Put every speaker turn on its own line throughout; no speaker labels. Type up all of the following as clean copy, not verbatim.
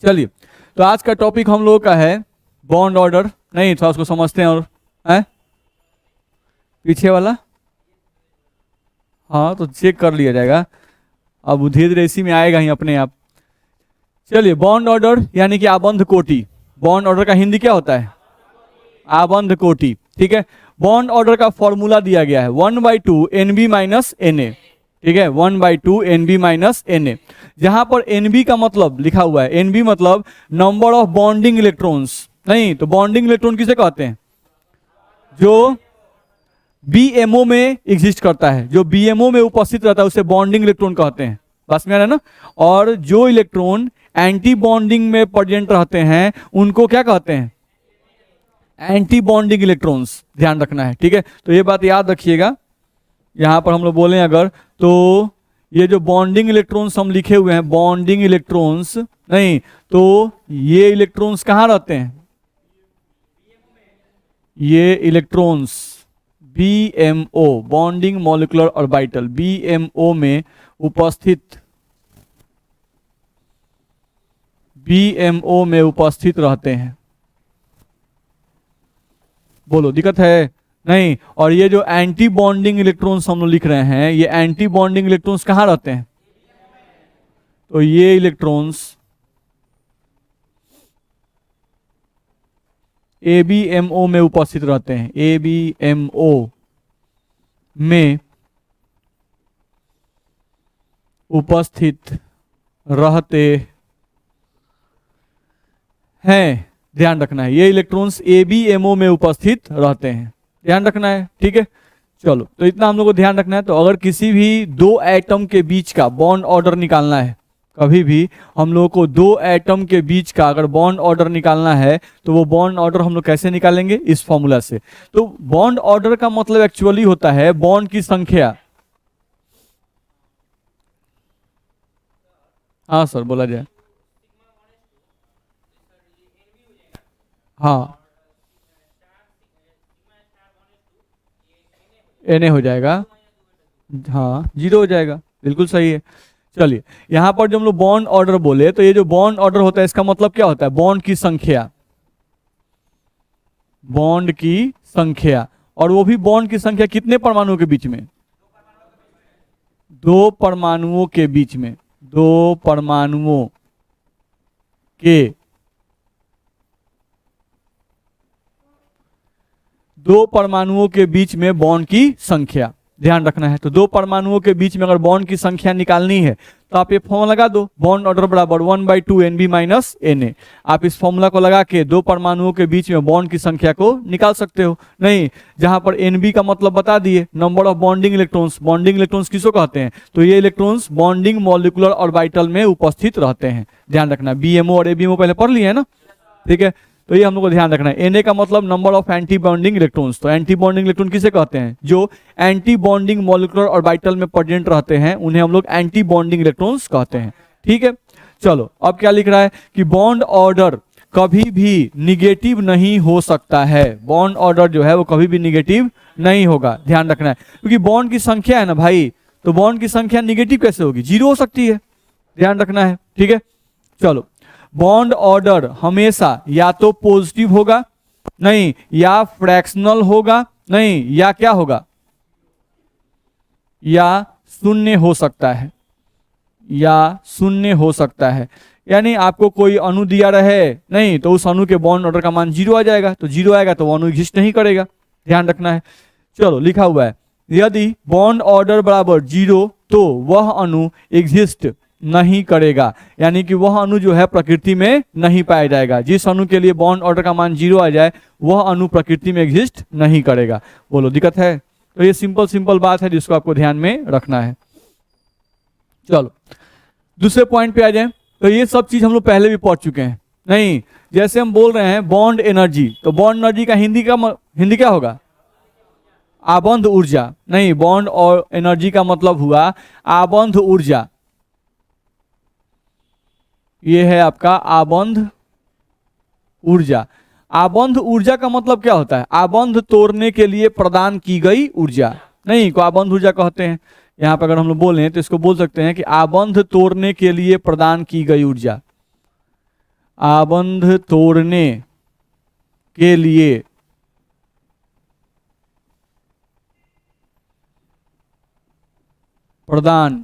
चलिए, तो आज का टॉपिक हम लोग का है बॉन्ड ऑर्डर। नहीं, थोड़ा उसको समझते हैं और है पीछे वाला, हाँ तो चेक कर लिया जाएगा, अब धीरे धीरे इसी में आएगा ही अपने आप। चलिए, बॉन्ड ऑर्डर यानी कि आबंध कोटि। बॉन्ड ऑर्डर का हिंदी क्या होता है? आबंध कोटि। ठीक है, बॉन्ड ऑर्डर का फॉर्मूला दिया गया है 1/2 NB माइनस NA। ठीक है, 1/2 NB माइनस NA, जहां पर NB का मतलब लिखा हुआ है, NB मतलब नंबर ऑफ बॉन्डिंग इलेक्ट्रॉन्स। नहीं तो बॉन्डिंग इलेक्ट्रॉन किसे कहते हैं? जो BMO में एग्जिस्ट करता है, जो BMO में उपस्थित रहता है उसे बॉन्डिंग इलेक्ट्रॉन कहते हैं। बस में आ रहा है ना? और जो इलेक्ट्रॉन एंटी बॉन्डिंग में प्रेजेंट रहते हैं उनको क्या कहते हैं? Anti bonding electrons. ध्यान रखना है, ठीक है। तो ये बात याद रखिएगा, यहां पर हम लोग बोले अगर तो ये जो बॉन्डिंग इलेक्ट्रॉन्स हम लिखे हुए हैं, बॉन्डिंग इलेक्ट्रॉन्स, नहीं तो ये इलेक्ट्रॉन्स कहां रहते हैं? ये electrons BMO bonding molecular orbital BMO में उपस्थित, BMO में उपस्थित रहते हैं। बोलो दिक्कत है? नहीं। और ये जो एंटी बॉन्डिंग इलेक्ट्रॉन्स हम लोग लिख रहे हैं, ये एंटी बॉन्डिंग इलेक्ट्रॉन्स कहां रहते हैं? तो ये इलेक्ट्रॉन्स ABMO में उपस्थित रहते हैं, ABMO में उपस्थित रहते हैं। ध्यान रखना है, ये इलेक्ट्रॉन्स ABMO में उपस्थित रहते हैं, ध्यान रखना है, ठीक है। चलो, तो इतना हम लोग को ध्यान रखना है। तो अगर किसी भी दो एटम के बीच का बॉन्ड ऑर्डर निकालना है, कभी भी हम लोग को दो एटम के बीच का अगर बॉन्ड ऑर्डर निकालना है तो वो बॉन्ड ऑर्डर हम लोग कैसे निकालेंगे? इस फॉर्मूला से। तो बॉन्ड ऑर्डर का मतलब एक्चुअली होता है बॉन्ड की संख्या। हाँ सर, बोला जाए। हाँ, Na हो जाएगा, हाँ 0 हो जाएगा, बिल्कुल सही है। चलिए, यहां पर जब हम लोग बॉन्ड ऑर्डर बोले तो ये जो बॉन्ड ऑर्डर होता है इसका मतलब क्या होता है? बॉन्ड की संख्या, बॉन्ड की संख्या। और वो भी बॉन्ड की संख्या कितने परमाणुओं के बीच में? दो परमाणुओं के बीच में, दो परमाणुओं के, दो परमाणुओं के बीच में बॉन्ड की संख्या, ध्यान रखना है। तो दो परमाणुओं के बीच में अगर बॉन्ड की संख्या निकालनी है तो आप ये फॉर्मूला लगा दो, बॉन्ड ऑर्डर बराबर 1/2 NB माइनस NA। आप इस फॉर्मूला को लगा के दो परमाणुओं के बीच में बॉन्ड की संख्या को निकाल सकते हो। नहीं, जहां पर NB का मतलब बता दिए, number of bonding electrons. Bonding electrons किसको कहते हैं? तो ये इलेक्ट्रॉन्स बॉन्डिंग मॉलिक्यूलर ऑर्बिटल में उपस्थित रहते हैं। ध्यान रखना, BMO और ABMO पहले पढ़ लिए है ना, ठीक है। तो ये हम लोग को ध्यान रखना है। Na का मतलब number of anti bonding electrons. तो एंटी बॉन्डिंग इलेक्ट्रॉन किसे कहते हैं? जो एंटी बॉन्डिंग मॉलिक्यूलर ऑर्बिटल में प्रेजेंट रहते हैं उन्हें हम लोग एंटी बॉन्डिंग इलेक्ट्रॉन्स कहते हैं, ठीक है। चलो, अब क्या लिख रहा है कि बॉन्ड ऑर्डर कभी भी निगेटिव नहीं हो सकता है। बॉन्ड ऑर्डर जो है वो कभी भी निगेटिव नहीं होगा, ध्यान रखना है। क्योंकि बॉन्ड की संख्या है ना भाई, तो बॉन्ड की संख्या निगेटिव कैसे होगी? 0 हो सकती है, ध्यान रखना है, ठीक है। चलो, बॉन्ड ऑर्डर हमेशा या तो पॉजिटिव होगा, नहीं, या फ्रैक्शनल होगा, नहीं, या क्या होगा? या शून्य हो सकता है, या शून्य हो सकता है। यानी आपको कोई अणु दिया रहे, नहीं तो उस अणु के बॉन्ड ऑर्डर का मान 0 आ जाएगा, तो 0 आएगा तो वो अणु एग्जिस्ट नहीं करेगा, ध्यान रखना है। चलो, लिखा हुआ है यदि बॉन्ड ऑर्डर बराबर 0 तो वह अणु एग्जिस्ट नहीं करेगा, यानी कि वह अणु जो है प्रकृति में नहीं पाया जाएगा। जिस अणु के लिए बॉन्ड ऑर्डर का मान 0 आ जाए वह अणु प्रकृति में एग्जिस्ट नहीं करेगा। बोलो दिक्कत है? तो ये सिंपल बात है जिसको आपको ध्यान में रखना है। चलो, दूसरे पॉइंट पे आ जाए। तो ये सब चीज हम लोग पहले भी पढ़ चुके हैं। नहीं, जैसे हम बोल रहे हैं बॉन्ड एनर्जी, तो बॉन्ड एनर्जी का हिंदी क्या होगा? आबंध ऊर्जा। नहीं, बॉन्ड और एनर्जी का मतलब हुआ आबंध ऊर्जा। ये है आपका आबंध ऊर्जा। आबंध ऊर्जा का मतलब क्या होता है? आबंध तोड़ने के लिए प्रदान की गई ऊर्जा, नहीं को आबंध ऊर्जा कहते हैं। यहां पर अगर हम लोग बोलें तो इसको बोल सकते हैं कि आबंध तोड़ने के लिए प्रदान की गई ऊर्जा। आबंध तोड़ने के लिए प्रदान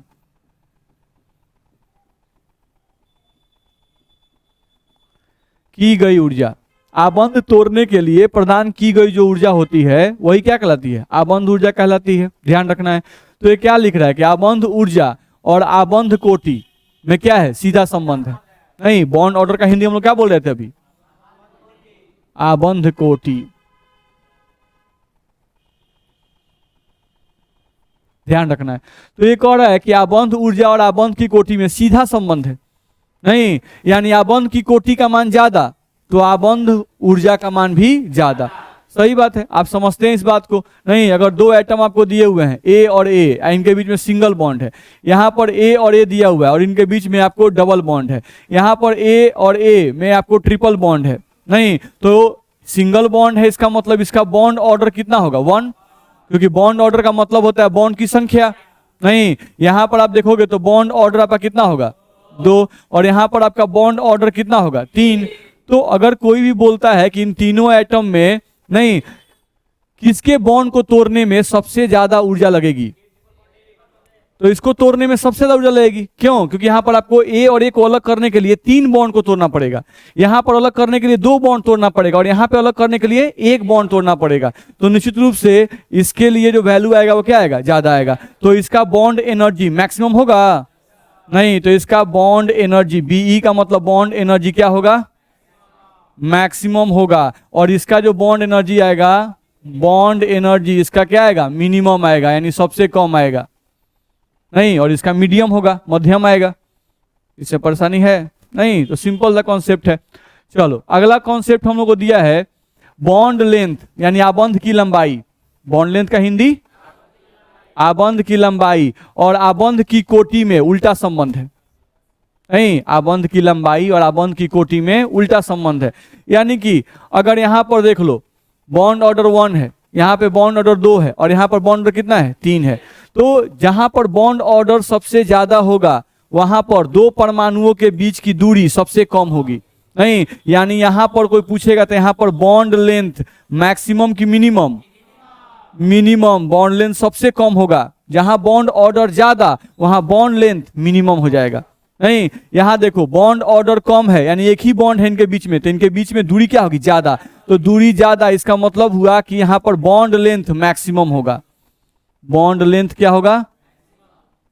की गई ऊर्जा, आबंध तोड़ने के लिए प्रदान की गई जो ऊर्जा होती है वही क्या कहलाती है, आबंध ऊर्जा कहलाती है। ध्यान रखना है। तो ये क्या लिख रहा है कि आबंध ऊर्जा और आबंध कोटि में क्या है, सीधा संबंध है। नहीं, बॉन्ड ऑर्डर का हिंदी हम लोग क्या बोल रहे थे अभी, आबंध कोटि। ध्यान रखना है। तो ये कह रहा है कि आबंध ऊर्जा और आबंध की कोटि में सीधा संबंध है। नहीं, यानी आबंध की कोटि का मान ज्यादा तो आबंध ऊर्जा का मान भी ज्यादा। सही बात है, आप समझते हैं इस बात को। नहीं, अगर दो एटम आपको दिए हुए हैं ए और ए, इनके बीच में सिंगल बॉन्ड है, यहाँ पर ए और ए दिया हुआ है और इनके बीच में आपको डबल बॉन्ड है, यहाँ पर ए और ए में आपको ट्रिपल बॉन्ड है। नहीं, तो सिंगल बॉन्ड है, इसका मतलब इसका बॉन्ड ऑर्डर कितना होगा, 1, क्योंकि बॉन्ड ऑर्डर का मतलब होता है बॉन्ड की संख्या। नहीं, यहां पर आप देखोगे तो बॉन्ड ऑर्डर आपका कितना होगा, 2, और यहां पर आपका बॉन्ड ऑर्डर कितना होगा, 3। तो अगर कोई भी बोलता है कि इन तीनों एटम में नहीं किसके बॉन्ड को तोड़ने में सबसे ज्यादा ऊर्जा लगेगी, तो इसको तोड़ने में सबसे ज्यादा ऊर्जा लगेगी। क्यों? क्योंकि यहां पर आपको ए और ए को अलग करने के लिए 3 बॉन्ड को तोड़ना पड़ेगा, यहां पर अलग करने के लिए 2 बॉन्ड तोड़ना पड़ेगा और यहां पे अलग करने के लिए 1 बॉन्ड तोड़ना पड़ेगा। तो निश्चित रूप से इसके लिए जो वैल्यू आएगा वो क्या आएगा, ज्यादा आएगा। तो इसका बॉन्ड एनर्जी मैक्सिमम होगा। नहीं, तो इसका बॉन्ड एनर्जी बीई का मतलब बॉन्ड एनर्जी क्या होगा, मैक्सिमम होगा। और इसका जो बॉन्ड एनर्जी आएगा, बॉन्ड एनर्जी इसका क्या आएगा, मिनिमम आएगा, यानी सबसे कम आएगा। नहीं, और इसका मीडियम होगा, मध्यम आएगा। इससे परेशानी है नहीं, तो सिंपल सा कॉन्सेप्ट है। चलो अगला कॉन्सेप्ट हम लोग को दिया है बॉन्ड लेंथ, यानी आबंध की लंबाई। बॉन्ड लेंथ का हिंदी आबंध की लंबाई, और आबंध की कोटि में उल्टा संबंध है। नहीं, आबंध की लंबाई और आबंध की कोटि में उल्टा संबंध है। यानी कि अगर यहां पर देख लो बॉन्ड ऑर्डर 1 है, यहाँ पे बॉन्ड ऑर्डर 2 है और यहाँ पर बॉन्ड ऑर्डर कितना है, 3 है। तो जहां पर बॉन्ड ऑर्डर सबसे ज्यादा होगा वहां पर दो परमाणुओं के बीच की दूरी सबसे कम होगी। नहीं, यानी यहां पर कोई पूछेगा तो यहां पर बॉन्ड लेंथ मैक्सिमम की मिनिमम, मिनिमम बॉन्ड लेंथ सबसे कम होगा। जहां बॉन्ड ऑर्डर ज्यादा वहां बॉन्ड लेंथ मिनिमम हो जाएगा। नहीं, यहां देखो बॉन्ड ऑर्डर कम है, यानी एक ही बॉन्ड है इनके बीच में, तो इनके बीच में दूरी क्या होगी, ज्यादा। तो दूरी ज्यादा, इसका मतलब हुआ कि यहां पर बॉन्ड लेंथ मैक्सिमम होगा। बॉन्ड लेंथ क्या होगा,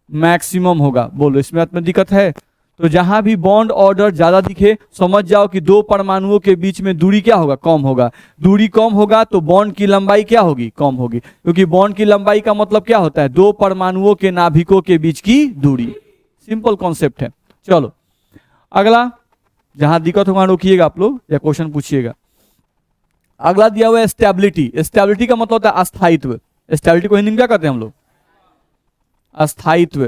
मैक्सिमम होगा। बोलो इसमें में दिक्कत है? तो जहां भी बॉन्ड ऑर्डर ज्यादा दिखे समझ जाओ कि दो परमाणुओं के बीच में दूरी क्या होगा, कम होगा। दूरी कम होगा तो बॉन्ड की लंबाई क्या होगी, कम होगी, क्योंकि बॉन्ड की लंबाई का मतलब क्या होता है, दो परमाणुओं के नाभिकों के बीच की दूरी। सिंपल कॉन्सेप्ट है। चलो अगला, जहां दिक्कत होगा रोकिएगा आप लोग या क्वेश्चन पूछिएगा। अगला दिया हुआ है स्टेबिलिटी। स्टेबिलिटी का मतलब होता है अस्थायित्व। स्टेबिलिटी को हिंदी में क्या कहते हैं हम लोग, अस्थायित्व।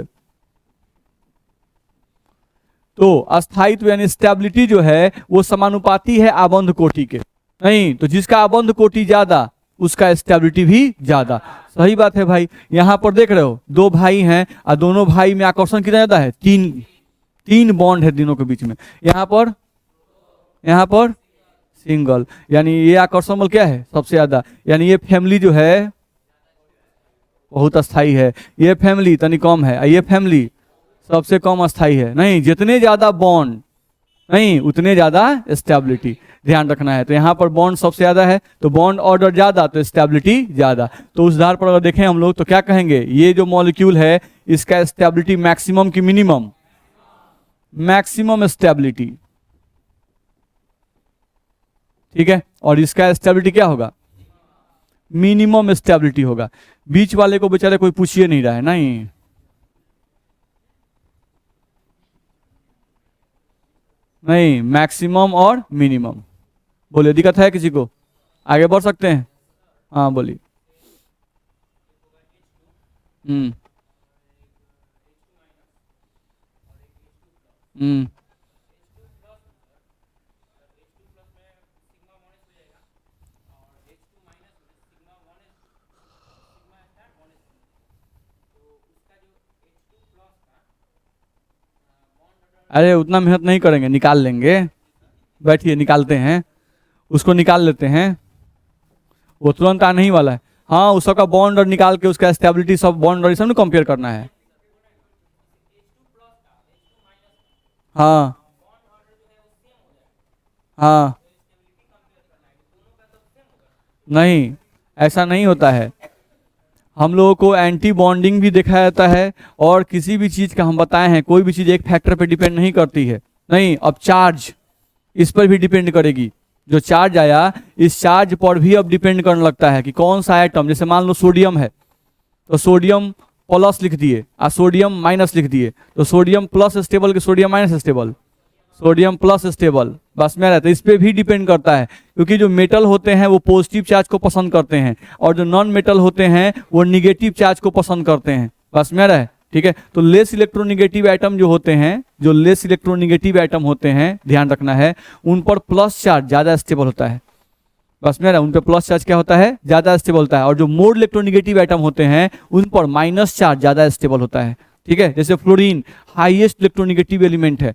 तो अस्थायित्व यानी स्टेबिलिटी जो है वो समानुपाती है आबंध कोटि के। नहीं, तो जिसका आबंध कोटि ज्यादा उसका स्टेबिलिटी भी ज्यादा। सही बात है भाई। यहां पर देख रहे हो दो भाई हैं और दोनों भाई में आकर्षण कितना ज्यादा है, तीन बॉन्ड है तीनों के बीच में। यहाँ पर सिंगल, यानी ये आकर्षण बल क्या है, सबसे ज्यादा। यानी ये फैमिली जो है बहुत अस्थाई है, ये फैमिली तनी कम है, ये फैमिली सबसे कम अस्थाई है। नहीं, जितने ज्यादा बॉन्ड नहीं उतने ज्यादा स्टेबिलिटी, ध्यान रखना है। तो यहाँ पर बॉन्ड सबसे ज्यादा है तो बॉन्ड ऑर्डर ज्यादा तो स्टेबिलिटी ज्यादा। तो उस आधार पर अगर देखें हम लोग तो क्या कहेंगे, ये जो मॉलिक्यूल है इसका स्टेबिलिटी मैक्सिमम की मिनिमम, मैक्सिमम स्टेबिलिटी, ठीक है। और इसका स्टेबिलिटी क्या होगा, मिनिमम स्टेबिलिटी होगा। बीच वाले को बेचारे कोई पूछिए नहीं रहा है। नहीं, नहीं, मैक्सिमम और मिनिमम। बोलिए दिक्कत है किसी को, आगे बढ़ सकते हैं। हाँ बोलिए। हम्म हम्म अरे उतना मेहनत नहीं करेंगे, निकाल लेंगे। बैठिए निकालते हैं, उसको निकाल लेते हैं, वो तुरंत आने ही वाला है। हाँ, उस सबका बॉन्ड और निकाल के उसका स्टेबिलिटी सब बॉन्ड और सब कंपेयर करना है। हाँ हाँ, नहीं ऐसा नहीं होता है। हम लोगों को एंटी बॉन्डिंग भी देखा जाता है, और किसी भी चीज का हम बताए हैं कोई भी चीज एक फैक्टर पे डिपेंड नहीं करती है। नहीं, अब चार्ज इस पर भी डिपेंड करेगी। जो चार्ज आया इस चार्ज पर भी अब डिपेंड करने लगता है कि कौन सा आइटम, जैसे मान लो सोडियम है तो सोडियम प्लस लिख दिए और सोडियम माइनस लिख दिए, तो सोडियम प्लस स्टेबल के sodium minus stable, sodium plus stable, बस में रहता है। इस पे भी डिपेंड करता है, क्योंकि जो मेटल होते हैं वो पॉजिटिव चार्ज को पसंद करते हैं, और जो नॉन मेटल होते हैं वो निगेटिव चार्ज को पसंद करते हैं। बस में रहे, ठीक है। तो लेस इलेक्ट्रोनिगेटिव आइटम जो होते हैं, जो लेस इलेक्ट्रोनिगेटिव आइटम होते हैं, ध्यान रखना है, उन पर प्लस चार्ज ज्यादा स्टेबल होता है। बस में रहे, उन पर प्लस चार्ज क्या होता है, ज्यादा स्टेबल होता है। और जो मोर इलेक्ट्रोनिगेटिव आइटम होते हैं उन पर माइनस चार्ज ज्यादा स्टेबल होता है, ठीक है। जैसे फ्लोरीन हाईएस्ट इलेक्ट्रोनिगेटिव एलिमेंट है,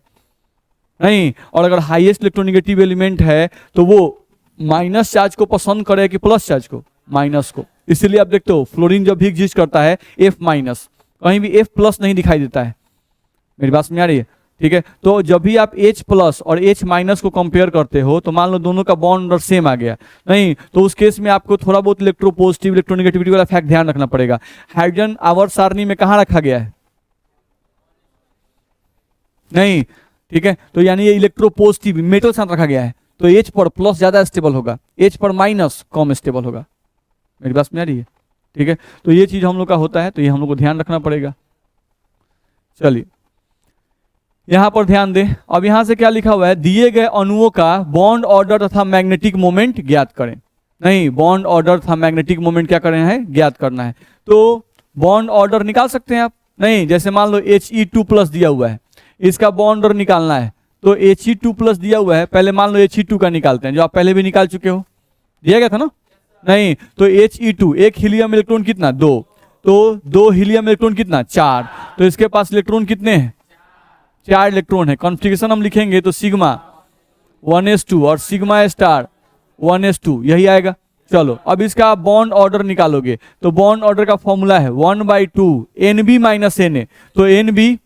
नहीं, और अगर हाईएस्ट इलेक्ट्रोनिगेटिव एलिमेंट है तो वो माइनस चार्ज को पसंद करे कि प्लस चार्ज को, माइनस को। इसीलिए आप देखते हो फ्लोरीन जब भी एग्जिस्ट करता है F माइनस, कहीं भी F प्लस नहीं दिखाई देता है। मेरी बात समझ आ रही है, ठीक है। तो जब भी आप H प्लस और H माइनस को कंपेयर करते हो तो मान लो दोनों का बॉन्ड और सेम आ गया, नहीं, तो उस केस में आपको थोड़ा बहुत इलेक्ट्रोपॉजिटिव इलेक्ट्रोनिगेटिविटी वाला फैक्ट ध्यान रखना पड़ेगा। हाइड्रोजन आवर्त सारणी में कहाँ रखा गया है, नहीं, ठीक है। तो यानी ये इलेक्ट्रोपॉजिटिव मेटल साथ रखा गया है, तो H पर प्लस ज्यादा स्टेबल होगा, H पर माइनस कम स्टेबल होगा। मेरी बात में आ रही है, ठीक है। तो ये चीज हम लोग का होता है, तो ये हम लोग को ध्यान रखना पड़ेगा। चलिए यहां पर ध्यान दें। अब यहां से क्या लिखा हुआ है, दिए गए अणुओं का बॉन्ड ऑर्डर तथा मैग्नेटिक मोमेंट ज्ञात करें। नहीं, बॉन्ड ऑर्डर तथा मैग्नेटिक मोमेंट क्या करना है, ज्ञात करना है। तो बॉन्ड ऑर्डर निकाल सकते हैं आप, नहीं, जैसे मान लो He2+ दिया हुआ है, इसका बॉन्ड ऑर्डर निकालना है, तो He2+ दिया हुआ है, पहले मान लो He2 का निकालते हैं, जो आप पहले भी निकाल चुके हो, दिया गया था ना। नहीं, तो He2, एक हीलियम इलेक्ट्रॉन कितना, 2, तो 2 हीलियम इलेक्ट्रॉन कितना, 4, तो इसके पास इलेक्ट्रॉन कितने हैं, 4 इलेक्ट्रॉन है। कॉन्फ़िगरेशन हम लिखेंगे तो सिग्मा 1s2 और सिग्मा स्टार 1s2 यही आएगा। चलो अब इसका बॉन्ड ऑर्डर निकालोगे, तो बॉन्ड ऑर्डर का फॉर्मूला है 1/2 Nb माइनस Na, तो Nb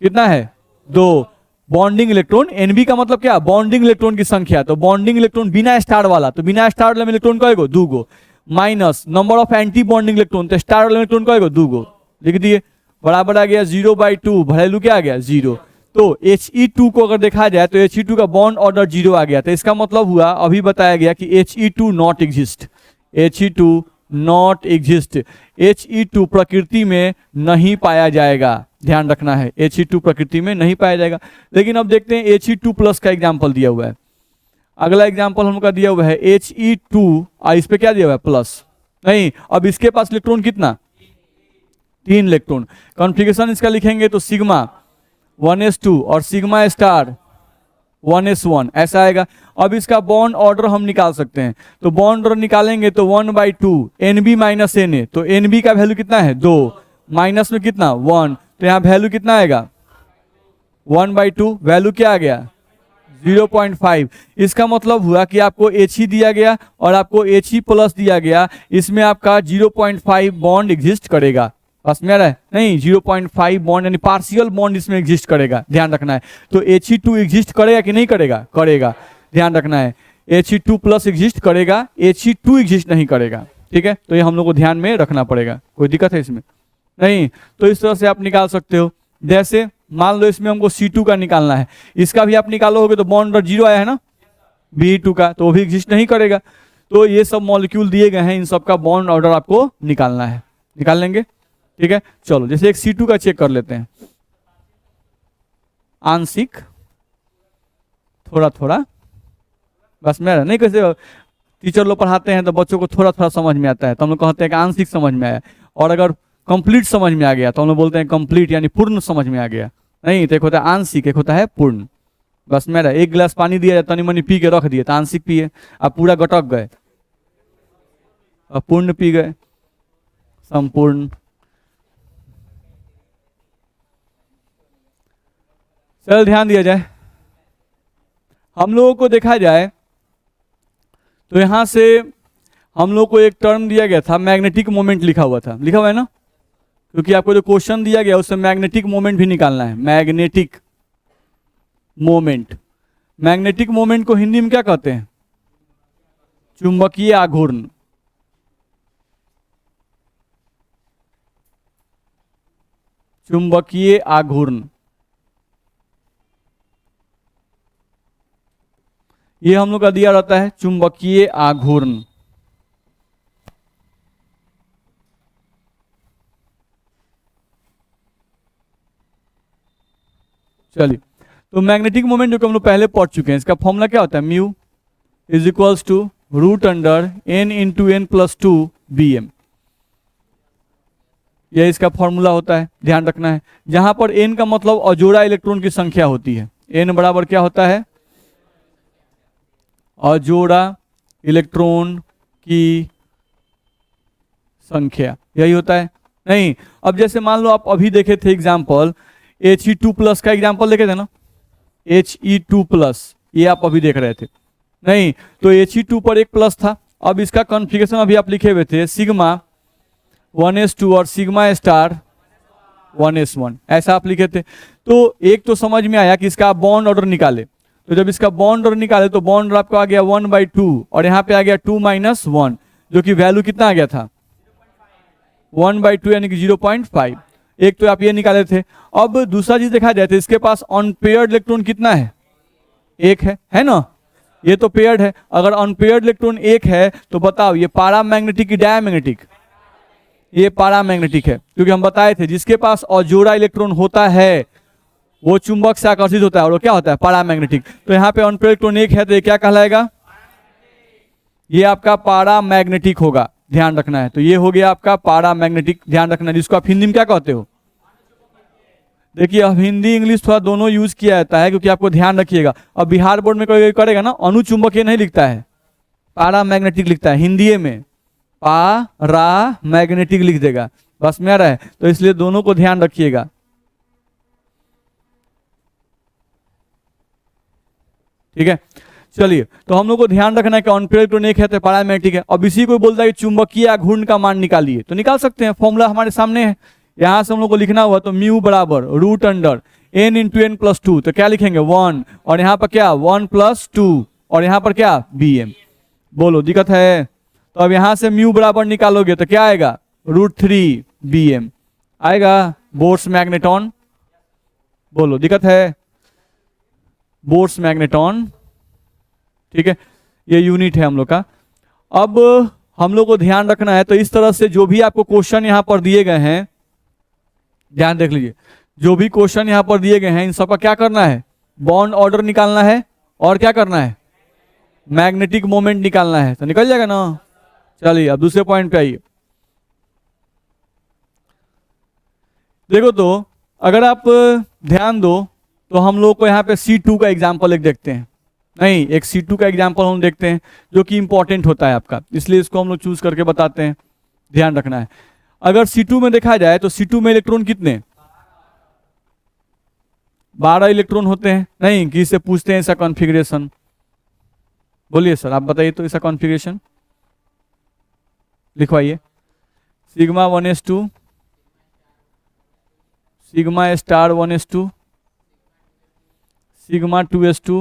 कितना है, 2, बॉन्डिंग इलेक्ट्रॉन, Nb का मतलब क्या, बॉन्डिंग इलेक्ट्रॉन की संख्या, तो बॉन्डिंग इलेक्ट्रॉन बिना स्टार वाला, तो बिना स्टार वाला इलेक्ट्रॉन कहेगो 2 गो, minus number of anti bonding electron, तो स्टार वाला इलेक्ट्रॉन कहेगो 2 गो, लिख दिए, बराबर आ गया 0/2, वैल्यू क्या आ गया 0। तो He2 को अगर देखा जाए तो He2 का बॉन्ड ऑर्डर 0 आ गया, तो इसका मतलब हुआ, अभी बताया गया कि He2 not exist, He2 not exist, He2 प्रकृति में नहीं पाया जाएगा, ध्यान रखना है, He2 प्रकृति में नहीं पाया जाएगा। लेकिन अब देखते हैं He2+ का एग्जाम्पल दिया हुआ है। अगला एग्जाम्पल हमका दिया हुआ है He2, इस पे क्या दिया हुआ है, प्लस, नहीं, अब इसके पास इलेक्ट्रॉन कितना, 3 इलेक्ट्रॉन। कॉन्फ़िगरेशन इसका लिखेंगे तो सिग्मा 1s2 और सिग्मा स्टार 1s1 ऐसा आएगा। अब इसका बॉन्ड ऑर्डर हम निकाल सकते हैं, तो बॉन्ड ऑर्डर निकालेंगे तो 1/2 Nb माइनस Na, तो Nb का वैल्यू कितना है, 2, माइनस में कितना 1, तो यहाँ वैल्यू कितना आएगा 1/2, वैल्यू क्या आ गया 0.5। इसका मतलब हुआ कि आपको He दिया गया और आपको He+ दिया गया, इसमें आपका 0.5 बॉन्ड एग्जिस्ट करेगा, बस में रहा है, नहीं, 0.5 बॉन्ड यानी पार्शियल बॉन्ड इसमें एग्जिस्ट करेगा, ध्यान रखना है। तो He2 एग्जिस्ट करेगा कि नहीं करेगा, करेगा, ध्यान रखना है, He2+ एग्जिस्ट करेगा, He2 एग्जिस्ट नहीं करेगा, ठीक है। तो ये हम लोग को ध्यान में रखना पड़ेगा, कोई दिक्कत है इसमें, नहीं। तो इस तरह से आप निकाल सकते हो। जैसे मान लो इसमें हमको C2 का निकालना है, इसका भी आप निकालोगे तो बॉन्ड ऑर्डर 0 आया है ना Be2 का, तो वो भी एग्जिस्ट नहीं करेगा। तो ये सब मॉलिक्यूल दिए गए हैं, इन सब का बॉन्ड ऑर्डर आपको निकालना है, निकाल लेंगे, ठीक है। चलो जैसे एक C2 का चेक कर लेते हैं, आंशिक थोड़ा थोड़ा, बस मेरा नहीं, कैसे टीचर लोग पढ़ाते हैं तो बच्चों को थोड़ा थोड़ा समझ में आता है, तो हम लोग कहते हैं कि आंशिक समझ में आया, और अगर कंप्लीट समझ में आ गया तो हम लोग बोलते हैं कंप्लीट यानी पूर्ण समझ में आ गया। नहीं, तो एक होता है आंशिक, एक होता है पूर्ण। बस मेरा एक गिलास पानी दिया तनी मनी पी के रख दिए तो आंशिक पिए, आप पूरा गटक गए, और पूर्ण पी गए, संपूर्ण। चल ध्यान दिया जाए, हम लोगों को देखा जाए तो यहां से हम लोग को एक टर्म दिया गया था, मैग्नेटिक मोमेंट लिखा हुआ था, लिखा हुआ है ना, क्योंकि आपको जो क्वेश्चन दिया गया उससे मैग्नेटिक मोमेंट भी निकालना है। मैग्नेटिक मोमेंट, मैग्नेटिक मोमेंट को हिंदी में क्या कहते हैं? चुंबकीय आघूर्ण। चुंबकीय आघूर्ण, ये हम लोग का दिया रहता है चुंबकीय आघूर्ण। चलिए, तो मैग्नेटिक मोमेंट जो कि हम लोग पहले पढ़ चुके हैं, इसका फॉर्मूला क्या होता है? Mu is equals to root under n into n plus two B M, यह इसका फॉर्मूला होता है, ध्यान रखना है। जहां पर एन का मतलब अजोड़ा इलेक्ट्रॉन की संख्या होती है, एन बराबर क्या होता है? अजोड़ा इलेक्ट्रॉन की संख्या, यही होता है। नहीं, अब जैसे मान लो आप अभी देखे थे एग्जाम्पल, He2+ का एग्जाम्पल देखे थे ना, He2+, ये आप अभी देख रहे थे। नहीं, तो He2 पर एक प्लस था, अब इसका कॉन्फ़िगरेशन अभी आप लिखे हुए थे सिग्मा 1s2 और सिग्मा स्टार 1s1, ऐसा आप लिखे थे। तो एक तो समझ में आया कि इसका आप बॉन्ड ऑर्डर निकाले, तो जब इसका बॉन्ड ऑर्डर निकाले तो बॉन्ड ऑर्डर आपको आ गया 1/2 और यहाँ पे आ गया 2 - 1, जो कि वैल्यू कितना आ गया था? 1/2 यानी कि 0.5। एक तो आप ये निकाले थे। अब दूसरा चीज देखा जाए तो इसके पास अनपेयर्ड इलेक्ट्रॉन कितना है? एक है ना, ये तो पेयर्ड है। अगर अनपेयर्ड इलेक्ट्रॉन एक है तो बताओ ये पारामैग्नेटिक की डायमैग्नेटिक? ये पारामैग्नेटिक है, क्योंकि हम बताए थे जिसके पास अजोड़ा इलेक्ट्रॉन होता है वो चुंबक से आकर्षित होता है और वो क्या होता है? पारामैग्नेटिक। तो यहाँ पे अनपेयर्ड इलेक्ट्रॉन एक है तो ये क्या कहलाएगा? ये आपका पारामैग्नेटिक होगा, ध्यान रखना है। तो ये हो गया आपका पारामैग्नेटिक, ध्यान रखना है, जिसको आप हिंदी में क्या कहते हो? देखिए, अब हिंदी इंग्लिश थोड़ा दोनों यूज किया जाता है, क्योंकि आपको ध्यान रखिएगा। अब बिहार बोर्ड में कोई करेगा ना, अनुचुंबकीय नहीं लिखता है, पारामैग्नेटिक लिखता है, हिंदी में पारामैग्नेटिक लिख देगा, बस में आ रहा है। तो इसलिए दोनों को ध्यान रखिएगा। ठीक है, चलिए, तो हम लोग को ध्यान रखना है कि अनपेयर्ड इलेक्ट्रॉन एक है तो पारामैग्नेटिक है। अब इसी को बोलता है कि चुंबकीय आघूर्ण का मान निकालिए, तो निकाल सकते हैं, फॉर्मूला हमारे सामने है। यहां से हम लोग को लिखना हुआ तो म्यू बराबर root under n into n plus 2, तो क्या लिखेंगे? 1, और यहाँ पर क्या? 1 + 2, और यहाँ पर क्या? B M. बोलो, दिक्कत है? तो अब यहां से म्यू बराबर निकालोगे तो क्या आएगा? √3 बी एम आएगा, बोर्स मैग्नेटॉन। बोलो, दिक्कत है? बोर्स मैग्नेटॉन, ठीक है, ये यूनिट है हम लोग का। अब हम लोग को ध्यान रखना है, तो इस तरह से जो भी आपको क्वेश्चन यहां पर दिए गए हैं, ध्यान देख लीजिए, जो भी क्वेश्चन यहां पर दिए गए हैं इन सबका क्या करना है? बॉन्ड ऑर्डर निकालना है, और क्या करना है? मैग्नेटिक मोमेंट निकालना है, तो निकल जाएगा ना। चलिए, अब दूसरे पॉइंट पे आइए। देखो, तो अगर आप ध्यान दो तो हम लोग को यहाँ पे C2 का एग्जाम्पल एक देखते हैं, नहीं, एक C2 का एग्जाम्पल हम देखते हैं जो कि इंपॉर्टेंट होता है आपका, इसलिए इसको हम लोग चूज करके बताते हैं, ध्यान रखना है। अगर C2 में देखा जाए तो C2 में इलेक्ट्रॉन कितने? 12 इलेक्ट्रॉन होते हैं। नहीं, किसी से पूछते हैं इसका कॉन्फ़िगरेशन, बोलिए सर, आप बताइए तो इसका कॉन्फ़िगरेशन लिखवाइए। Sigma 1s2, sigma star 1s2, sigma 2s2,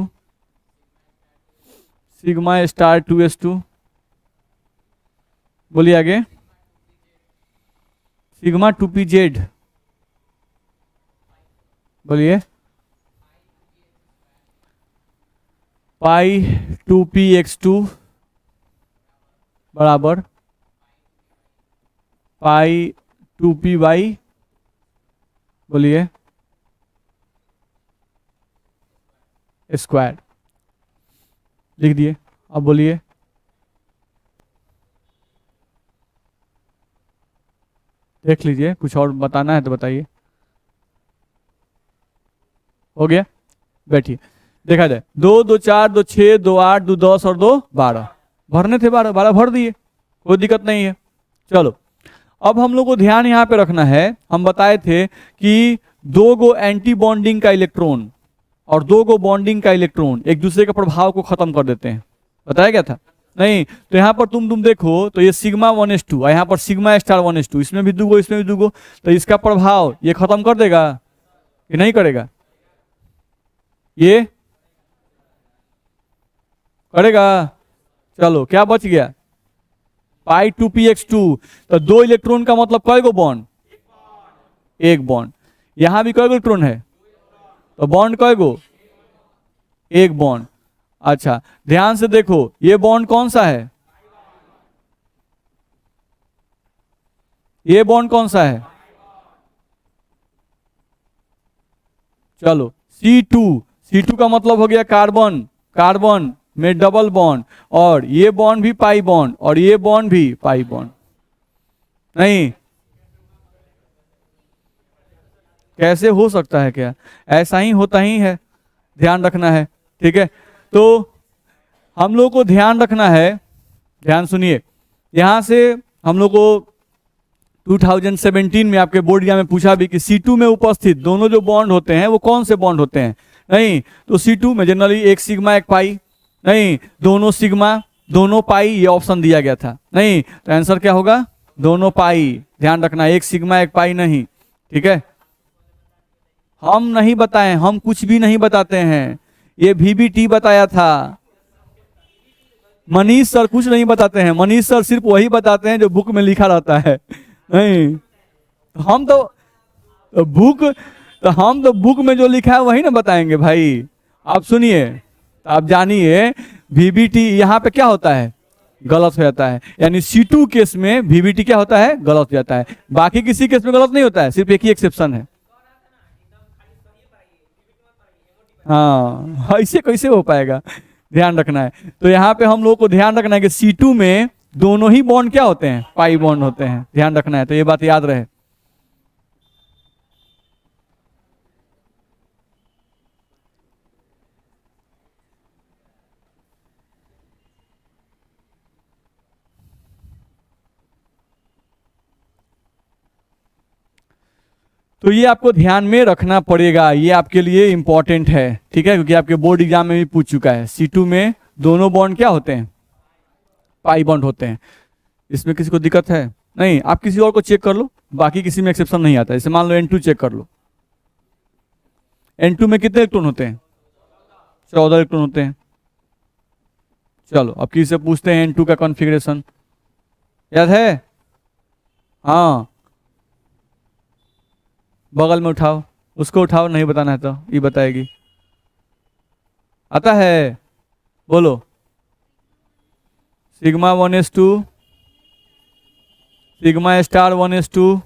sigma star 2s2, बोलिए आगे। सिग्मा 2pz, बोलिए। पाई 2px2 बराबर पाई 2py, बोलिए, स्क्वायर, लिख दिए। अब बोलिए, देख लीजिए, कुछ और बताना है तो बताइए। हो गया, बैठिए। देखा जाए 2 2 4 2 6 2 8 2 10 और 2 12 भरने थे, 12 भर दिए, कोई दिक्कत नहीं है। चलो, अब हम लोग को ध्यान यहाँ पे रखना है, हम बताए थे कि 2 गो एंटी बॉन्डिंग का इलेक्ट्रॉन, और दो गो बॉन्डिंग का इलेक्ट्रॉन एक दूसरे के प्रभाव को खत्म कर देते हैं। बताया गया था नहीं? तो यहाँ पर तुम देखो तो ये सिग्मा 1s2 और यहाँ पर सिग्मा स्टार 1s2, इसमें भी दूगो इसमें भी दूगो, तो इसका प्रभाव ये खत्म कर देगा कि नहीं करेगा? ये करेगा। चलो क्या बच गया? पाई 2px2। तो दो इलेक्ट्रॉन का मतलब कई गो बॉन्ड? एक बॉन्ड। यहां भी कई गो इलेक्ट्रॉन है? तो बॉन्ड कई गो? एक बॉन्ड। अच्छा ध्यान से देखो ये बॉन्ड कौन सा है? ये बॉन्ड कौन सा है? चलो C2 का मतलब हो गया कार्बन, कार्बन में डबल बॉन्ड, और ये बॉन्ड भी पाई बॉन्ड और ये बॉन्ड भी पाई बॉन्ड। नहीं कैसे हो सकता है क्या? ऐसा ही होता ही है, ध्यान रखना है। ठीक है तो हम लोग को ध्यान रखना है, ध्यान सुनिए। यहां से हम लोग को 2017 में आपके बोर्ड एग्जाम में पूछा भी कि C2 में उपस्थित दोनों जो बॉन्ड होते हैं वो कौन से बॉन्ड होते हैं? नहीं तो C2 में जनरली एक सिग्मा एक पाई, नहीं दोनों सिग्मा दोनों पाई, ये ऑप्शन दिया गया था। नहीं तो आंसर क्या होगा? दोनों पाई। ध्यान रखना एक सिग्मा एक पाई नहीं। ठीक है हम नहीं बताएं, हम कुछ भी नहीं बताते हैं, ये VBT बताया था। मनीष सर कुछ नहीं बताते हैं, मनीष सर सिर्फ वही बताते हैं जो बुक में लिखा रहता है। नहीं हम तो बुक में जो लिखा है वही ना बताएंगे भाई। आप सुनिए, आप जानिए VBT यहाँ पे क्या होता है? गलत हो जाता है। यानी C2 केस में VBT क्या होता है? गलत हो जाता है। बाकी किसी केस में गलत नहीं होता है, सिर्फ एक ही एक्सेप्शन है। हाँ ऐसे कैसे हो पाएगा? ध्यान रखना है। तो यहाँ पे हम लोग को ध्यान रखना है कि C2 में दोनों ही बॉन्ड क्या होते हैं? पाई बॉन्ड होते हैं। ध्यान रखना है, तो ये बात याद रहे। तो ये आपको ध्यान में रखना पड़ेगा, ये आपके लिए इंपॉर्टेंट है। ठीक है क्योंकि आपके बोर्ड एग्जाम में भी पूछ चुका है। C2 में दोनों बॉन्ड क्या होते हैं? पाई बॉन्ड होते हैं। इसमें किसी को दिक्कत है? नहीं आप किसी और को चेक कर लो, बाकी किसी में एक्सेप्शन नहीं आता। जैसे मान लो N2 चेक कर लो, N2 में कितने इलेक्ट्रॉन होते हैं? 14 इलेक्ट्रॉन होते हैं। चलो अब किसी से पूछते हैं N2 का कॉन्फ़िगरेशन याद है? हाँ बगल में उठाओ, उसको उठाओ, नहीं बताना है तो ये बताएगी। आता है? बोलो। Sigma 1s2, sigma star 1s2,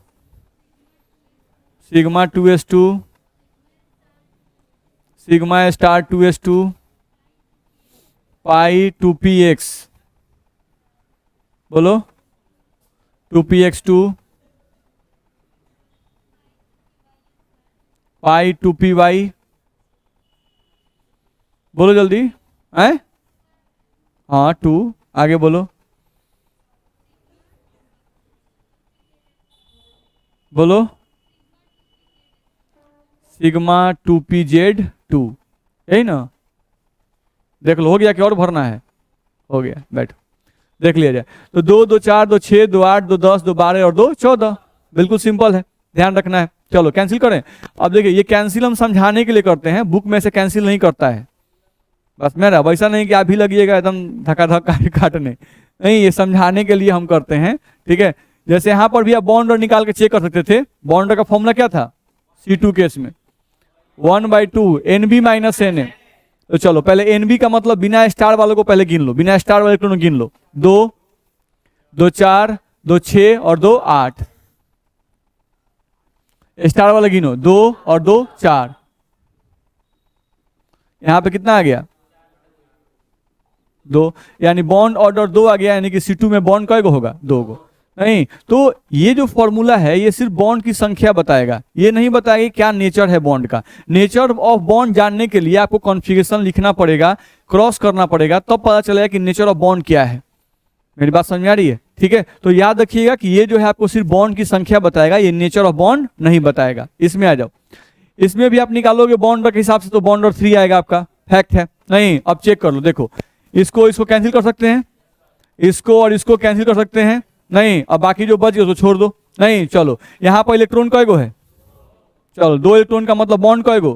sigma 2s2, sigma star 2s2, pi 2px, बोलो 2px2, पाई 2py, बोलो जल्दी है। हाँ 2, आगे बोलो, बोलो सिग्मा 2pz2, यही ना? देख लो हो गया कि और भरना है? हो गया, बैठो देख लिया जाए। तो 2 2 4 2 6 2 8 2 10 2 12 और 2 14, बिल्कुल सिंपल है, ध्यान रखना है। चलो कैंसिल करें। अब देखिए ये कैंसिल हम समझाने के लिए करते हैं, बुक में से कैंसिल नहीं करता है। बस मेरा वैसा नहीं कि आप भी लगिएगा एकदम धक्का धक्का काटने, नहीं ये समझाने के लिए हम करते हैं। ठीक है जैसे यहाँ पर भी आप बॉन्ड निकाल के चेक कर सकते थे। बॉन्ड का फॉर्मूला क्या था C2 केस में? 1/2 NB माइनस Na। तो चलो पहले NB का मतलब बिना स्टार वालों को पहले गिन लो, बिना स्टार वाले इलेक्ट्रॉन गिन लो। 2 2 4 2 6 और 2 8। स्टार वाले गिनो, 2 और 2 4। यहां पे कितना आ गया? 2, यानी बॉन्ड ऑर्डर 2 आ गया, यानी कि C2 में बॉन्ड कई गो होगा? 2 गो। नहीं तो ये जो फॉर्मूला है ये सिर्फ बॉन्ड की संख्या बताएगा, ये नहीं बताएगा क्या नेचर है बॉन्ड का। नेचर ऑफ बॉन्ड जानने के लिए आपको कॉन्फ़िगरेशन लिखना पड़ेगा, क्रॉस करना पड़ेगा, तब पता चलेगा कि नेचर ऑफ बॉन्ड क्या है। मेरी बात समझ में आ रही है? ठीक है तो याद रखिएगा कि ये जो है आपको सिर्फ बॉन्ड की संख्या बताएगा, ये नेचर ऑफ बॉन्ड नहीं बताएगा। इसमें आ जाओ, इसमें भी आप निकालोगे बॉन्ड के हिसाब से तो बॉन्ड और 3 आएगा आपका, फैक्ट है। नहीं, अब चेक कर लो, देखो इसको इसको कैंसिल कर सकते हैं, इसको और इसको कैंसिल कर सकते हैं, नहीं, अब बाकी जो बच गया उसको छोड़ दो। नहीं, चलो यहाँ पर इलेक्ट्रॉन कय गो है, चलो 2 इलेक्ट्रॉन का मतलब बॉन्ड कय गो,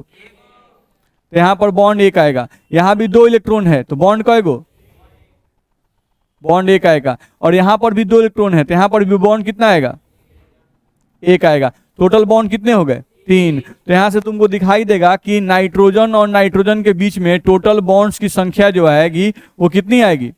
तो यहाँ पर बॉन्ड 1 आएगा। यहाँ भी 2 इलेक्ट्रॉन है तो बॉन्ड कय गो, बॉन्ड 1 आएगा। और यहाँ पर भी 2 इलेक्ट्रॉन है तो यहाँ पर भी बॉन्ड कितना आएगा, 1 आएगा। टोटल बॉन्ड कितने हो गए, 3। तो यहाँ से तुमको दिखाई देगा कि नाइट्रोजन और नाइट्रोजन के बीच में टोटल बॉन्ड्स की संख्या जो आएगी वो कितनी आएगी,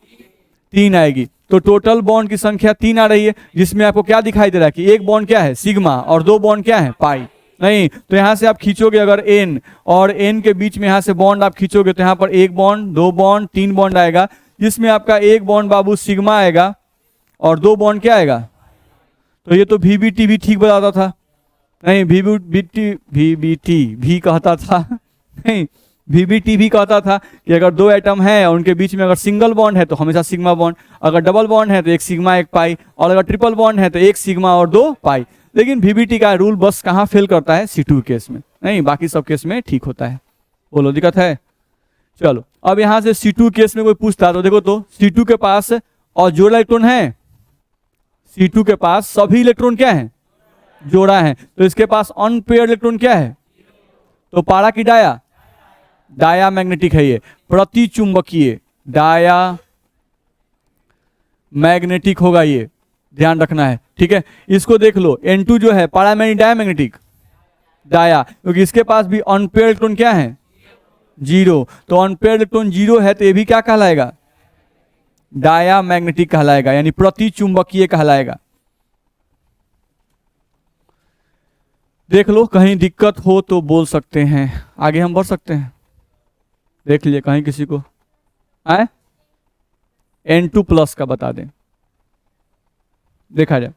3 आएगी। तो टोटल बॉन्ड की संख्या 3 आ रही है, जिसमें आपको क्या दिखाई दे रहा है कि एक बॉन्ड क्या है सिग्मा और 2 बॉन्ड क्या है पाई। नहीं, तो यहाँ से आप खींचोगे अगर n और n के बीच में यहाँ से बॉन्ड आप खींचोगे तो यहाँ पर 1 बॉन्ड, 2 बॉन्ड, 3 बॉन्ड आएगा, जिसमें आपका 1 बॉन्ड बाबू सिग्मा आएगा और 2 बॉन्ड क्या आएगा। तो ये तो VBT भी ठीक बताता था, नहीं VBT भी कहता था, नहीं VBT भी कहता था कि अगर 2 एटम है और उनके बीच में अगर सिंगल बॉन्ड है तो हमेशा सिग्मा बॉन्ड, अगर डबल बॉन्ड है तो 1 सिग्मा 1 पाई, और अगर ट्रिपल बॉन्ड है तो 1 सिग्मा और 2 पाई। लेकिन VBT का रूल बस कहाँ फेल करता है, C2 केस में, नहीं बाकी सब केस में ठीक होता है। बोलो दिक्कत है। चलो अब यहाँ से C2 केस में कोई पूछता तो देखो तो C2 के पास और जोड़ा इलेक्ट्रॉन है, C2 के पास सभी इलेक्ट्रॉन क्या है, जोड़ा है, तो इसके पास अनपेयर्ड इलेक्ट्रॉन क्या है, तो पारा की डाया, डाया मैग्नेटिक है, ये प्रति चुंबकीय डाया मैग्नेटिक होगा, ये ध्यान रखना है, ठीक है। इसको देख लो N2 जो है पारामैग्नेटिक डाया मैग्नेटिक, डाया, क्योंकि इसके पास भी अनपेयर्ड इलेक्ट्रॉन क्या है, 0, तो अनपेयर्ड इलेक्ट्रॉन 0 है तो ये भी क्या कहलाएगा, डाया मैग्नेटिक कहलाएगा, यानी प्रति चुंबकीय कहलाएगा। देख लो कहीं दिक्कत हो तो बोल सकते हैं, आगे हम बढ़ सकते हैं। देख लीजिए कहीं किसी को आए N2 प्लस का बता दें, देखा जाए।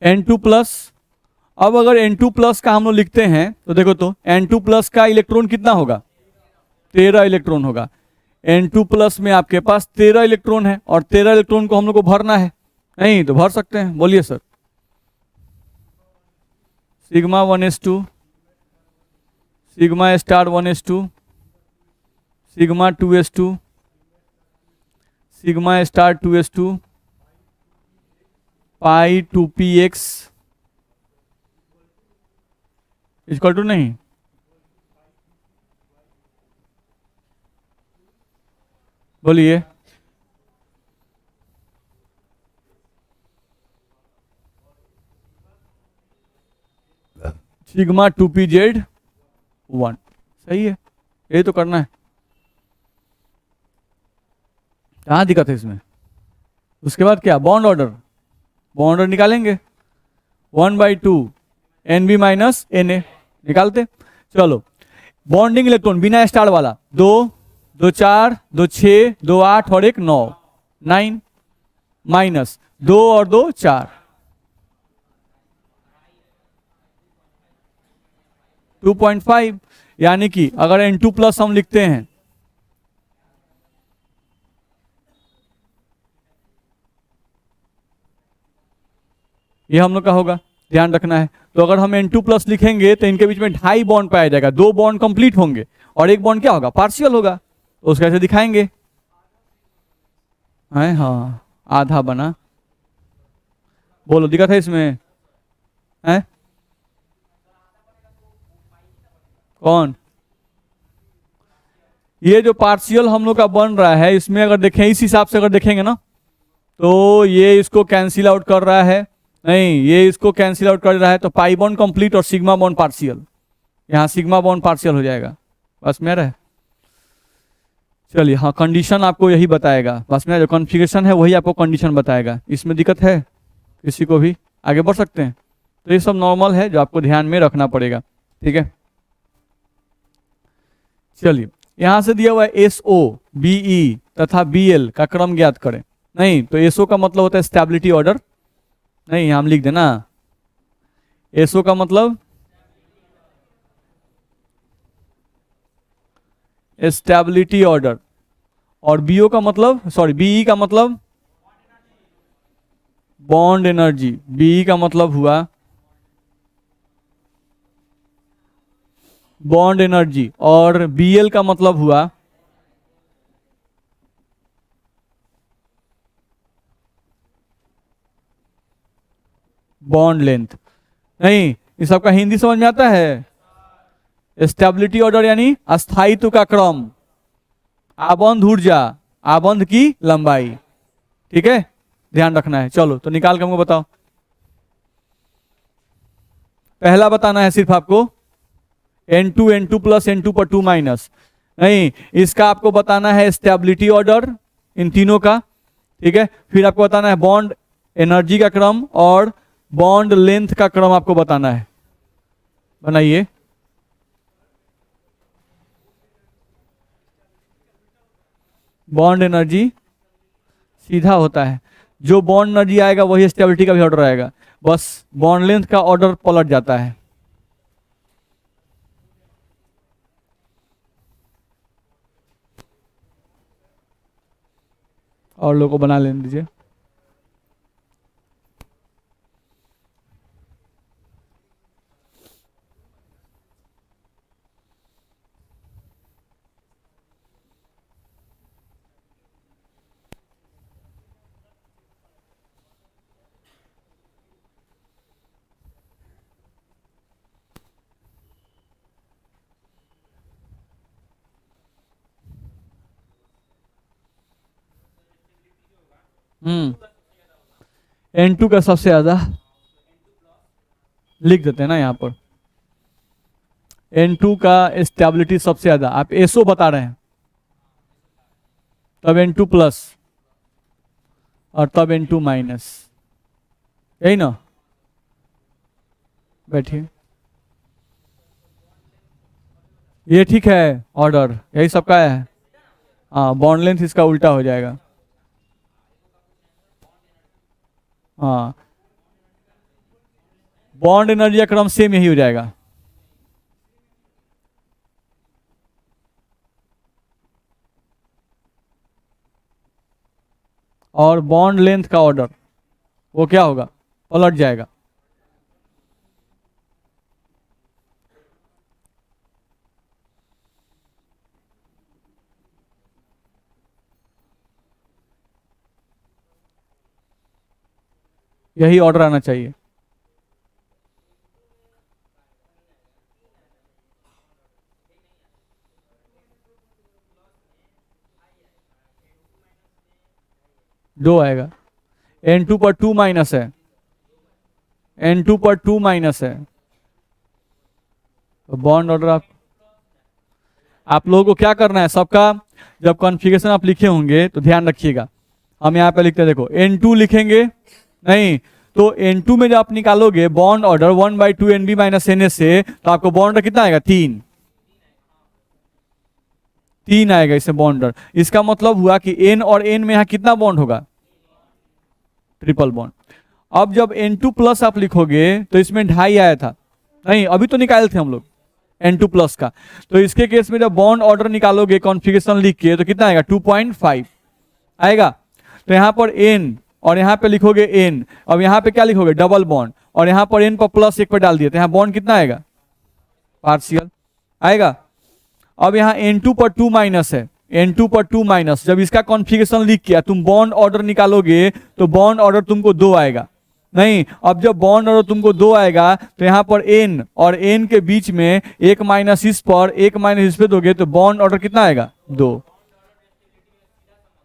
N2 प्लस, अब अगर N2 प्लस का हम लोग लिखते हैं तो देखो तो N2 प्लस का इलेक्ट्रॉन कितना होगा, 13 इलेक्ट्रॉन होगा। N2 प्लस में आपके पास 13 इलेक्ट्रॉन है और 13 इलेक्ट्रॉन को हम लोग को भरना है, नहीं तो भर सकते हैं, बोलिए sir. Sigma 1s2, sigma star 1s2, sigma 2s2, sigma star 2s2, pi 2px equal to नहीं, बोलिए सिग्मा 2pz1, सही है, यही तो करना है, कहाँ दिक्कत है इसमें। उसके बाद क्या, बॉन्ड ऑर्डर, बॉन्ड ऑर्डर निकालेंगे 1/2 Nb माइनस Na निकालते। चलो बॉन्डिंग इलेक्ट्रॉन बिना स्टार वाला 2, 2 4, 2 6, 2 8 और 1 9, 9 माइनस 2 और 2 4, 2.5, यानी कि अगर N2 प्लस हम लिखते हैं ये हम लोग का होगा, ध्यान रखना है। तो अगर हम N2 प्लस लिखेंगे तो इनके बीच में 2.5 बॉन्ड पाया जाएगा, 2 बॉन्ड कंप्लीट होंगे और 1 बॉन्ड क्या होगा, पार्शियल होगा, तो उसको ऐसे दिखाएंगे है, हाँ आधा बना। बोलो दिक्कत है इसमें है, कौन, ये जो पार्शियल हम लोग का बन रहा है इसमें अगर देखें इस हिसाब से अगर देखेंगे ना तो ये इसको कैंसिल आउट कर रहा है, नहीं ये इसको कैंसिल आउट कर रहा है, तो पाई बॉन्ड कंप्लीट और सिग्मा बॉन्ड पार्शियल, यहाँ सिग्मा बॉन्ड पार्शियल हो जाएगा, बस में रहे। चलिए हाँ कंडीशन आपको यही बताएगा, बस में जो कॉन्फ़िगरेशन है वही आपको कंडीशन बताएगा, इसमें दिक्कत है किसी को भी, आगे बढ़ सकते हैं। तो ये सब नॉर्मल है जो आपको ध्यान में रखना पड़ेगा, ठीक है। चलिए यहां से दिया हुआ है SO, BE तथा BL का क्रम ज्ञात करें, नहीं तो SO का मतलब होता है स्टेबिलिटी ऑर्डर, नहीं हम लिख देना SO का मतलब स्टेबिलिटी ऑर्डर, और BO का मतलब, सॉरी BE का मतलब बॉन्ड एनर्जी, बी का मतलब हुआ बॉन्ड एनर्जी, और Bl का मतलब हुआ बॉन्ड लेंथ। नहीं, इस सबका हिंदी समझ में आता है? स्टेबिलिटी ऑर्डर यानी अस्थायित्व का क्रम, आबंध ऊर्जा, आबंध की लंबाई। ठीक है, ध्यान रखना है। चलो तो निकाल के हमको बताओ। पहला बताना है सिर्फ आपको N2 N2 प्लस N2 पर 2 माइनस। नहीं, इसका आपको बताना है स्टेबिलिटी ऑर्डर इन तीनों का। ठीक है, फिर आपको बताना है बॉन्ड एनर्जी का क्रम और बॉन्ड लेंथ का क्रम आपको बताना है। बनाइए। बॉन्ड एनर्जी सीधा होता है, जो बॉन्ड एनर्जी आएगा वही स्टेबिलिटी का भी ऑर्डर आएगा, बस बॉन्ड लेंथ का ऑर्डर पलट जाता है। और लोगों को बना लेने दीजिए। N2 का सबसे ज्यादा लिख देते हैं ना यहाँ पर। N2 का स्टेबिलिटी सबसे ज्यादा, आप एसओ बता रहे हैं, तब N2 प्लस और तब N2 माइनस, यही ना? बैठिए, ये ठीक है ऑर्डर, यही सबका है। हाँ, बॉन्ड लेंथ इसका उल्टा हो जाएगा। हाँ, बॉन्ड एनर्जी का क्रम सेम यही हो जाएगा। और बॉन्ड लेंथ का ऑर्डर वो क्या होगा? पलट जाएगा। यही ऑर्डर आना चाहिए। दो आएगा। N2 पर 2 माइनस है, N2 पर 2 माइनस है, तो बॉन्ड ऑर्डर आप लोगों को क्या करना है सबका, जब कॉन्फ़िगरेशन आप लिखे होंगे तो ध्यान रखिएगा। हम यहाँ पे लिखते हैं, देखो N2 लिखेंगे, नहीं तो N2 में जब आप निकालोगे bond order 1/2 NB minus NA से, तो आपको बॉन्ड ऑर्डर कितना आएगा? 3 आएगा इससे बॉन्ड ऑर्डर। इसका मतलब हुआ कि N और N में यहाँ कितना बॉन्ड होगा? Triple bond. अब जब N2 प्लस आप लिखोगे तो इसमें 2.5 आया था, नहीं अभी तो निकाले थे हम लोग N2 प्लस का, तो इसके केस में जब बॉन्ड ऑर्डर निकालोगे कॉन्फ़िगरेशन लिख के तो कितना आएगा? 2.5 आएगा। तो यहाँ पर N और यहाँ पे लिखोगे N, अब यहाँ पे क्या लिखोगे? डबल बॉन्ड, और यहाँ पर N पर प्लस 1 पर डाल दिए तो यहाँ बॉन्ड कितना आएगा? पार्शियल आएगा। अब यहाँ N2 पर 2 माइनस है, N2 पर 2 माइनस, जब इसका कॉन्फ़िगरेशन लिख के तुम बॉन्ड ऑर्डर निकालोगे तो बॉन्ड ऑर्डर तुमको 2 आएगा। नहीं, अब जब बॉन्ड ऑर्डर तुमको 2 आएगा तो यहाँ पर N और N के बीच में 1 माइनस इस पर 1 माइनस इस पे दोगे तो बॉन्ड ऑर्डर कितना आएगा? 2।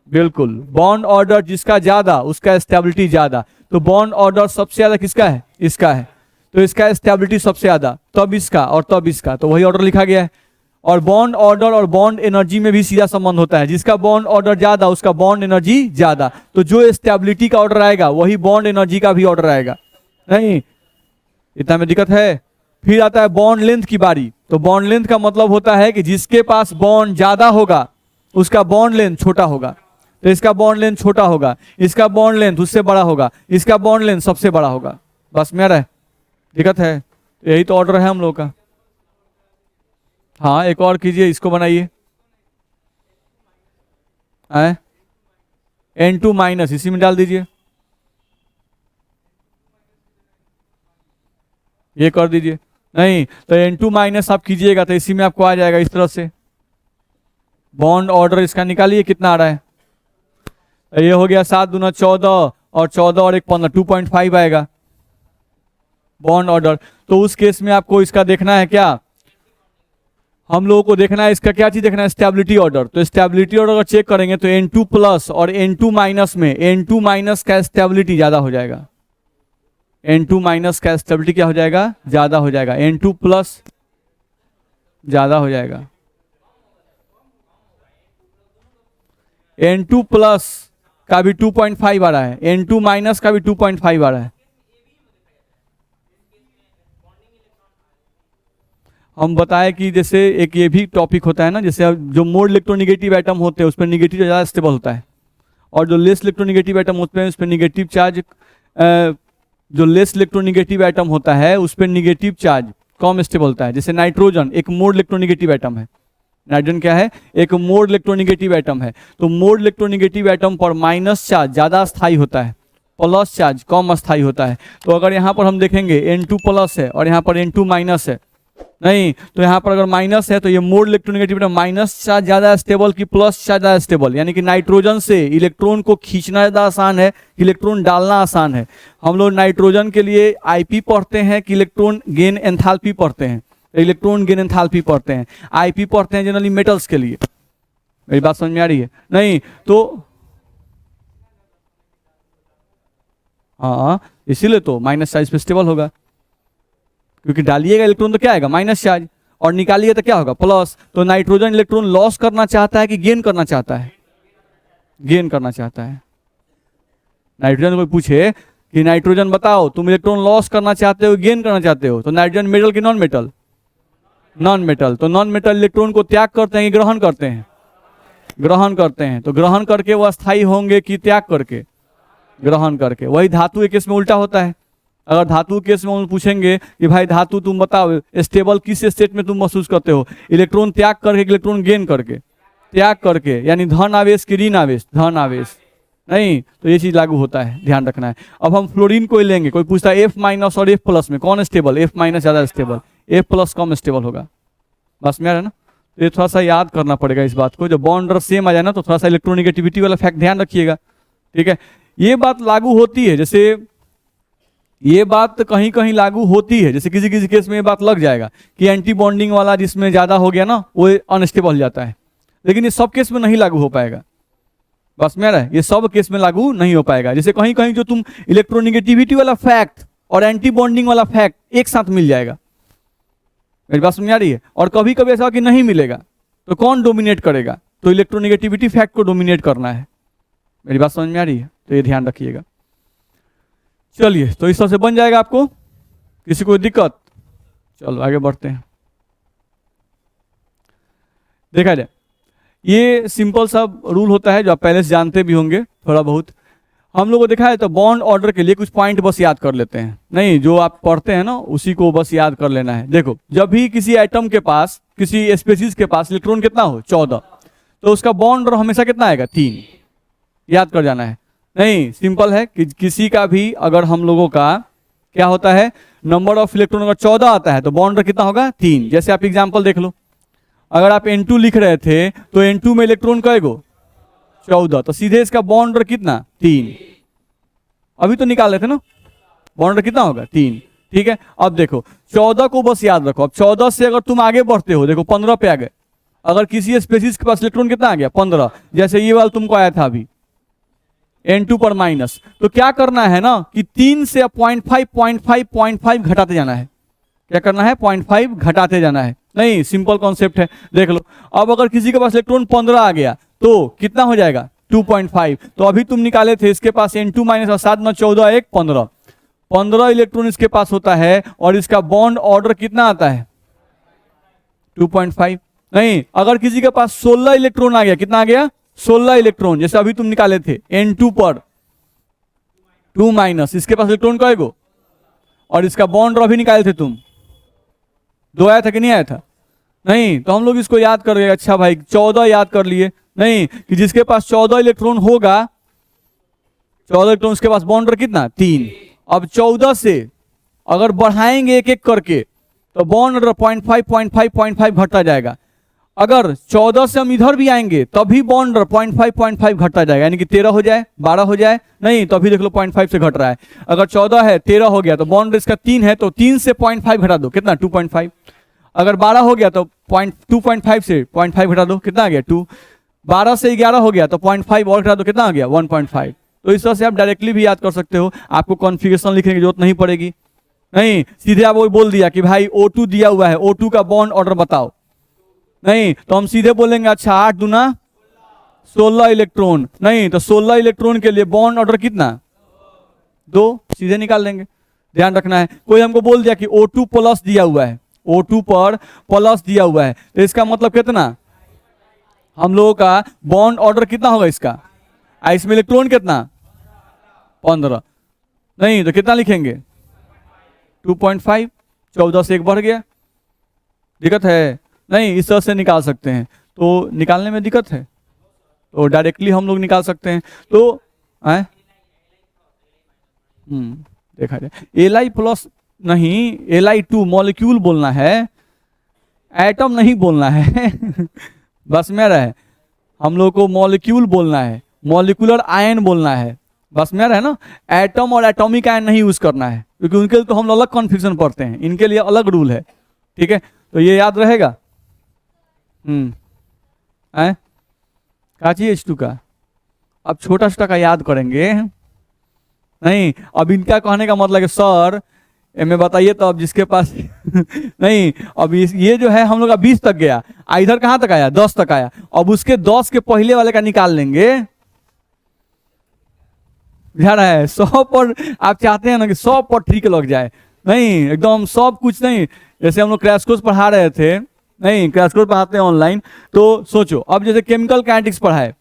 बिल्कुल, बॉन्ड ऑर्डर जिसका ज्यादा उसका स्टेबिलिटी ज्यादा, तो बॉन्ड ऑर्डर सबसे ज्यादा किसका है? इसका है, तो इसका स्टेबिलिटी सबसे ज्यादा, तब इसका और तब इसका, तो वही ऑर्डर लिखा गया है। और बॉन्ड ऑर्डर और बॉन्ड एनर्जी में भी सीधा संबंध होता है, जिसका बॉन्ड ऑर्डर ज्यादा उसका बॉन्ड एनर्जी ज्यादा, तो जो स्टेबिलिटी का ऑर्डर आएगा वही बॉन्ड एनर्जी का भी ऑर्डर आएगा। नहीं, इतना में दिक्कत है? फिर आता है बॉन्ड लेंथ की बारी। तो बॉन्ड लेंथ का मतलब होता है कि जिसके पास बॉन्ड ज्यादा होगा उसका बॉन्ड लेंथ छोटा होगा, तो इसका बॉन्ड लेंथ छोटा होगा, इसका बॉन्ड लेंथ उससे बड़ा होगा, इसका बॉन्ड लेंथ सबसे बड़ा होगा। बस में रहा है? दिक्कत है? यही तो ऑर्डर है हम लोग का। हाँ, एक और कीजिए, इसको बनाइए। N2 माइनस इसी में डाल दीजिए। ये कर दीजिए। नहीं तो N2 माइनस आप कीजिएगा तो इसी में आपको आ जाएगा इस तरह से। बॉन्ड ऑर्डर इसका निकालिए कितना आ रहा है। ये हो गया 7 दूना 14 और 14 और 1 15, 2.5 आएगा बॉन्ड ऑर्डर। तो उस केस में आपको इसका देखना है क्या, हम लोगों को देखना है इसका क्या चीज देखना है, स्टेबिलिटी ऑर्डर। तो स्टेबिलिटी ऑर्डर अगर चेक करेंगे तो N2 प्लस और N2 माइनस में N2 माइनस का स्टेबिलिटी ज्यादा हो जाएगा। N2 माइनस का स्टेबिलिटी क्या हो जाएगा, ज्यादा हो जाएगा। N2 प्लस ज्यादा हो जाएगा। N2 प्लस का भी 2.5 आ रहा है, N2 माइनस का भी 2.5 आ रहा है। हम बताएं कि जैसे एक ये भी टॉपिक होता है ना, जैसे जो मोर इलेक्ट्रोनिगेटिव एटम होते हैं उस पर निगेटिव ज़्यादा स्टेबल होता है, और जो लेस इलेक्ट्रोनिगेटिव एटम होते हैं उस पर निगेटिव चार्ज, जो लेस इलेक्ट्रोनिगेटिव एटम होता है उस पर निगेटिव चार्ज कम स्टेबल होता है। जैसे नाइट्रोजन एक मोर इलेक्ट्रोनिगेटिव एटम है। नाइट्रोजन क्या है, एक मोर इलेक्ट्रोनिगेटिव एटम है। तो मोर इलेक्ट्रोनिगेटिव एटम पर माइनस चार्ज ज़्यादा स्थायी होता है, प्लस चार्ज कम अस्थायी होता है। तो अगर यहाँ पर हम देखेंगे N2 प्लस है और यहाँ पर N2 माइनस है, नहीं तो यहाँ पर अगर माइनस है तो ये मोर इलेक्ट्रोनिगेटिव माइनस चार्ज ज्यादा स्टेबल की प्लस चार्ज ज्यादा स्टेबल, यानी कि नाइट्रोजन से इलेक्ट्रॉन को खींचना ज्यादा आसान है, इलेक्ट्रॉन डालना आसान है। हम लोग नाइट्रोजन के लिए आईपी पढ़ते हैं कि इलेक्ट्रॉन गेन एंथैल्पी पढ़ते हैं, इलेक्ट्रॉन गेन एंथैल्पी पढ़ते हैं। आईपी पढ़ते हैं जनरली मेटल्स के लिए। मेरी बात समझ में आ रही है? नहीं तो हाँ, इसीलिए तो माइनस चार्ज पे स्टेबल होगा, क्योंकि डालिएगा इलेक्ट्रॉन तो क्या आएगा, माइनस चार्ज, और निकालिए तो क्या होगा, प्लस। तो नाइट्रोजन इलेक्ट्रॉन लॉस करना चाहता है कि गेन करना चाहता है, गेन करना चाहता है। नाइट्रोजन को पूछे कि नाइट्रोजन बताओ तुम इलेक्ट्रॉन लॉस करना चाहते हो गेन करना चाहते हो, तो नाइट्रोजन मेटल की नॉन मेटल, नॉन मेटल। तो नॉन मेटल इलेक्ट्रॉन को त्याग करते हैं कि ग्रहण करते हैं, ग्रहण करते हैं। तो ग्रहण करके वो अस्थायी होंगे कि त्याग करके, ग्रहण करके। वही धातु के केस में उल्टा होता है। अगर धातु केस में हम पूछेंगे कि भाई धातु तुम बताओ स्टेबल किस स्टेट में तुम महसूस करते हो, इलेक्ट्रॉन त्याग करके, इलेक्ट्रॉन गेन करके, त्याग करके, यानी धन आवेश की ऋण आवेश, धन आवेश। नहीं तो ये चीज लागू होता है, ध्यान रखना है। अब हम फ्लोरीन को लेंगे, कोई पूछता है F माइनस और F प्लस में कौन स्टेबल, F माइनस ज्यादा स्टेबल, F प्लस कम स्टेबल होगा। बस में आ रहा है ना? तो ये थोड़ा सा याद करना पड़ेगा इस बात को। जब बॉन्ड सेम आ जाए ना तो थोड़ा सा इलेक्ट्रोनिगेटिविटी वाला फैक्ट ध्यान रखिएगा, ठीक है। ये बात लागू होती है, जैसे ये बात कहीं कहीं लागू होती है, जैसे किसी किसी केस में ये बात लग जाएगा कि एंटी बॉन्डिंग वाला जिसमें ज्यादा हो गया ना वो अनस्टेबल हो जाता है, लेकिन ये सब केस में नहीं लागू हो पाएगा। बस में आ रहा है, ये सब केस में लागू नहीं हो पाएगा। जैसे कहीं कहीं जो तुम इलेक्ट्रोनिगेटिविटी वाला फैक्ट और एंटी बॉन्डिंग वाला फैक्ट एक साथ मिल जाएगा। मेरी बात समझ आ रही है? और कभी कभी ऐसा कि नहीं मिलेगा, तो कौन डोमिनेट करेगा, तो इलेक्ट्रोनिगेटिविटी फैक्ट को डोमिनेट करना है। मेरी बात समझ में आ रही है? तो ये ध्यान रखिएगा। चलिए, तो इस तरह से बन जाएगा आपको, किसी को दिक्कत? चलो आगे बढ़ते हैं। देखा जाए, ये सिंपल सा रूल होता है जो आप पहले से जानते भी होंगे थोड़ा बहुत। हम लोगों को देखा है तो बॉन्ड ऑर्डर के लिए कुछ पॉइंट बस याद कर लेते हैं, नहीं जो आप पढ़ते हैं ना उसी को बस याद कर लेना है। देखो, जब भी किसी एटम के पास, किसी स्पेसीज के पास इलेक्ट्रॉन कितना हो 14, तो उसका बॉन्ड ऑर्डर हमेशा कितना आएगा 3, याद कर जाना है। नहीं सिंपल है कि किसी का भी अगर हम लोगों का क्या होता है, नंबर ऑफ इलेक्ट्रॉन अगर 14 आता है तो बॉन्ड कितना होगा 3। जैसे आप एग्जांपल देख लो, अगर आप N2 लिख रहे थे तो N2 में इलेक्ट्रॉन कएगो 14, तो सीधे इसका बॉन्ड कितना 3। अभी तो निकाल लेते ना, बॉन्ड कितना होगा 3, ठीक है। अब देखो 14 को बस याद रखो। अब 14 से अगर तुम आगे बढ़ते हो, देखो 15 पे आ गए। अगर किसी स्पेसीज के पास इलेक्ट्रॉन कितना आ गया 15, जैसे ये वाला तुमको आया था अभी N2 पर माइनस, तो क्या करना है ना कि 3 से 0.5 घटाते जाना है। क्या करना है, 0.5 घटाते जाना है। नहीं सिंपल कॉन्सेप्ट है, देख लो। अब अगर किसी के पास इलेक्ट्रॉन 15 आ गया तो कितना हो जाएगा 2.5। तो अभी तुम निकाले थे इसके पास N2 माइनस और 7 9 14 1 15 इलेक्ट्रॉन इसके पास होता है, और इसका बॉन्ड ऑर्डर कितना आता है 2.5। नहीं, अगर किसी के पास 16 इलेक्ट्रॉन आ गया, कितना आ गया 16 इलेक्ट्रॉन, जैसे अभी तुम निकाले थे N2 पर 2 माइनस, इसके पास इलेक्ट्रॉन कएगो, और इसका बॉन्ड अभी निकाले थे तुम 2 आया था कि नहीं आया था? नहीं, तो हम लोग इसको याद कर रहे। अच्छा भाई 14 याद कर लिए, नहीं कि जिसके पास 14 इलेक्ट्रॉन होगा, 14 इलेक्ट्रॉन उसके पास बॉन्ड कितना 3। अब 14 से अगर बढ़ाएंगे एक एक करके तो बॉन्ड ऑर्डर 0.5 0.5 0.5 घटता जाएगा। अगर 14 से हम इधर भी आएंगे तभी बॉन्ड ऑर्डर 0.5 0.5 घटता जाएगा, यानी कि 13 हो जाए, 12 हो जाए, नहीं तो अभी देख लो 0.5 से घट रहा है। अगर 14 है 13 हो गया तो बॉन्ड इसका 3 है तो 3 से 0.5 घटा दो, कितना 2.5। अगर 12 हो गया तो 2.5 से 0.5 घटा दो, कितना आ गया 2। 12 से 11 हो गया तो 0.5 और घटा दो, कितना आ गया 1.5। तो इस तरह से आप डायरेक्टली भी याद कर सकते हो, आपको कॉन्फ़िगरेशन लिखने की जरूरत नहीं पड़ेगी। नहीं, सीधे आप वो बोल दिया कि भाई O2 दिया हुआ है, O2 का बॉन्ड ऑर्डर बताओ। नहीं तो हम सीधे बोलेंगे अच्छा 8 दूना 16 इलेक्ट्रॉन, नहीं तो 16 इलेक्ट्रॉन के लिए बॉन्ड ऑर्डर कितना 2, सीधे निकाल लेंगे। ध्यान रखना है, कोई हमको बोल दिया कि O2 प्लस दिया हुआ है, O2 पर प्लस दिया हुआ है, तो इसका मतलब कितना, हम लोगों का बॉन्ड ऑर्डर कितना होगा इसका, इसमें इलेक्ट्रॉन कितना 15, नहीं तो कितना लिखेंगे 2.5, 14 से 1 बढ़ गया, दिक्कत है नहीं, इस तरह से निकाल सकते हैं। तो निकालने में दिक्कत है तो डायरेक्टली हम लोग निकाल सकते हैं। तो देखा जाए Li प्लस नहीं, Li2 मॉलिक्यूल बोलना है, एटम नहीं बोलना है बस मेरा है, हम लोग को मॉलिक्यूल बोलना है, मॉलिक्यूलर आयन बोलना है, बस मेरा है ना। एटम और एटॉमिक आयन नहीं यूज करना है क्योंकि उनके लिए तो हम अलग कॉन्फ्यूजन पढ़ते हैं, इनके लिए अलग रूल है, ठीक है। तो ये याद रहेगा। काची H2 का अब छोटा छोटा का याद करेंगे, नहीं अब इनका कहने का मतलब है सर में बताइए तो अब जिसके पास नहीं, अब ये जो है हम लोग का 20 तक गया, इधर कहां तक आया 10 तक आया, अब उसके 10 के पहले वाले का निकाल लेंगे। ध्यान है 100 पर आप चाहते हैं ना कि 100 पर ट्रिक लग जाए, नहीं एकदम सब कुछ नहीं। जैसे हम लोग क्रैश कोर्स पढ़ा रहे थे, नहीं क्रैश कोर्स पढ़ाते हैं ऑनलाइन, तो सोचो अब जैसे केमिकल काइनेटिक्स पढ़ाए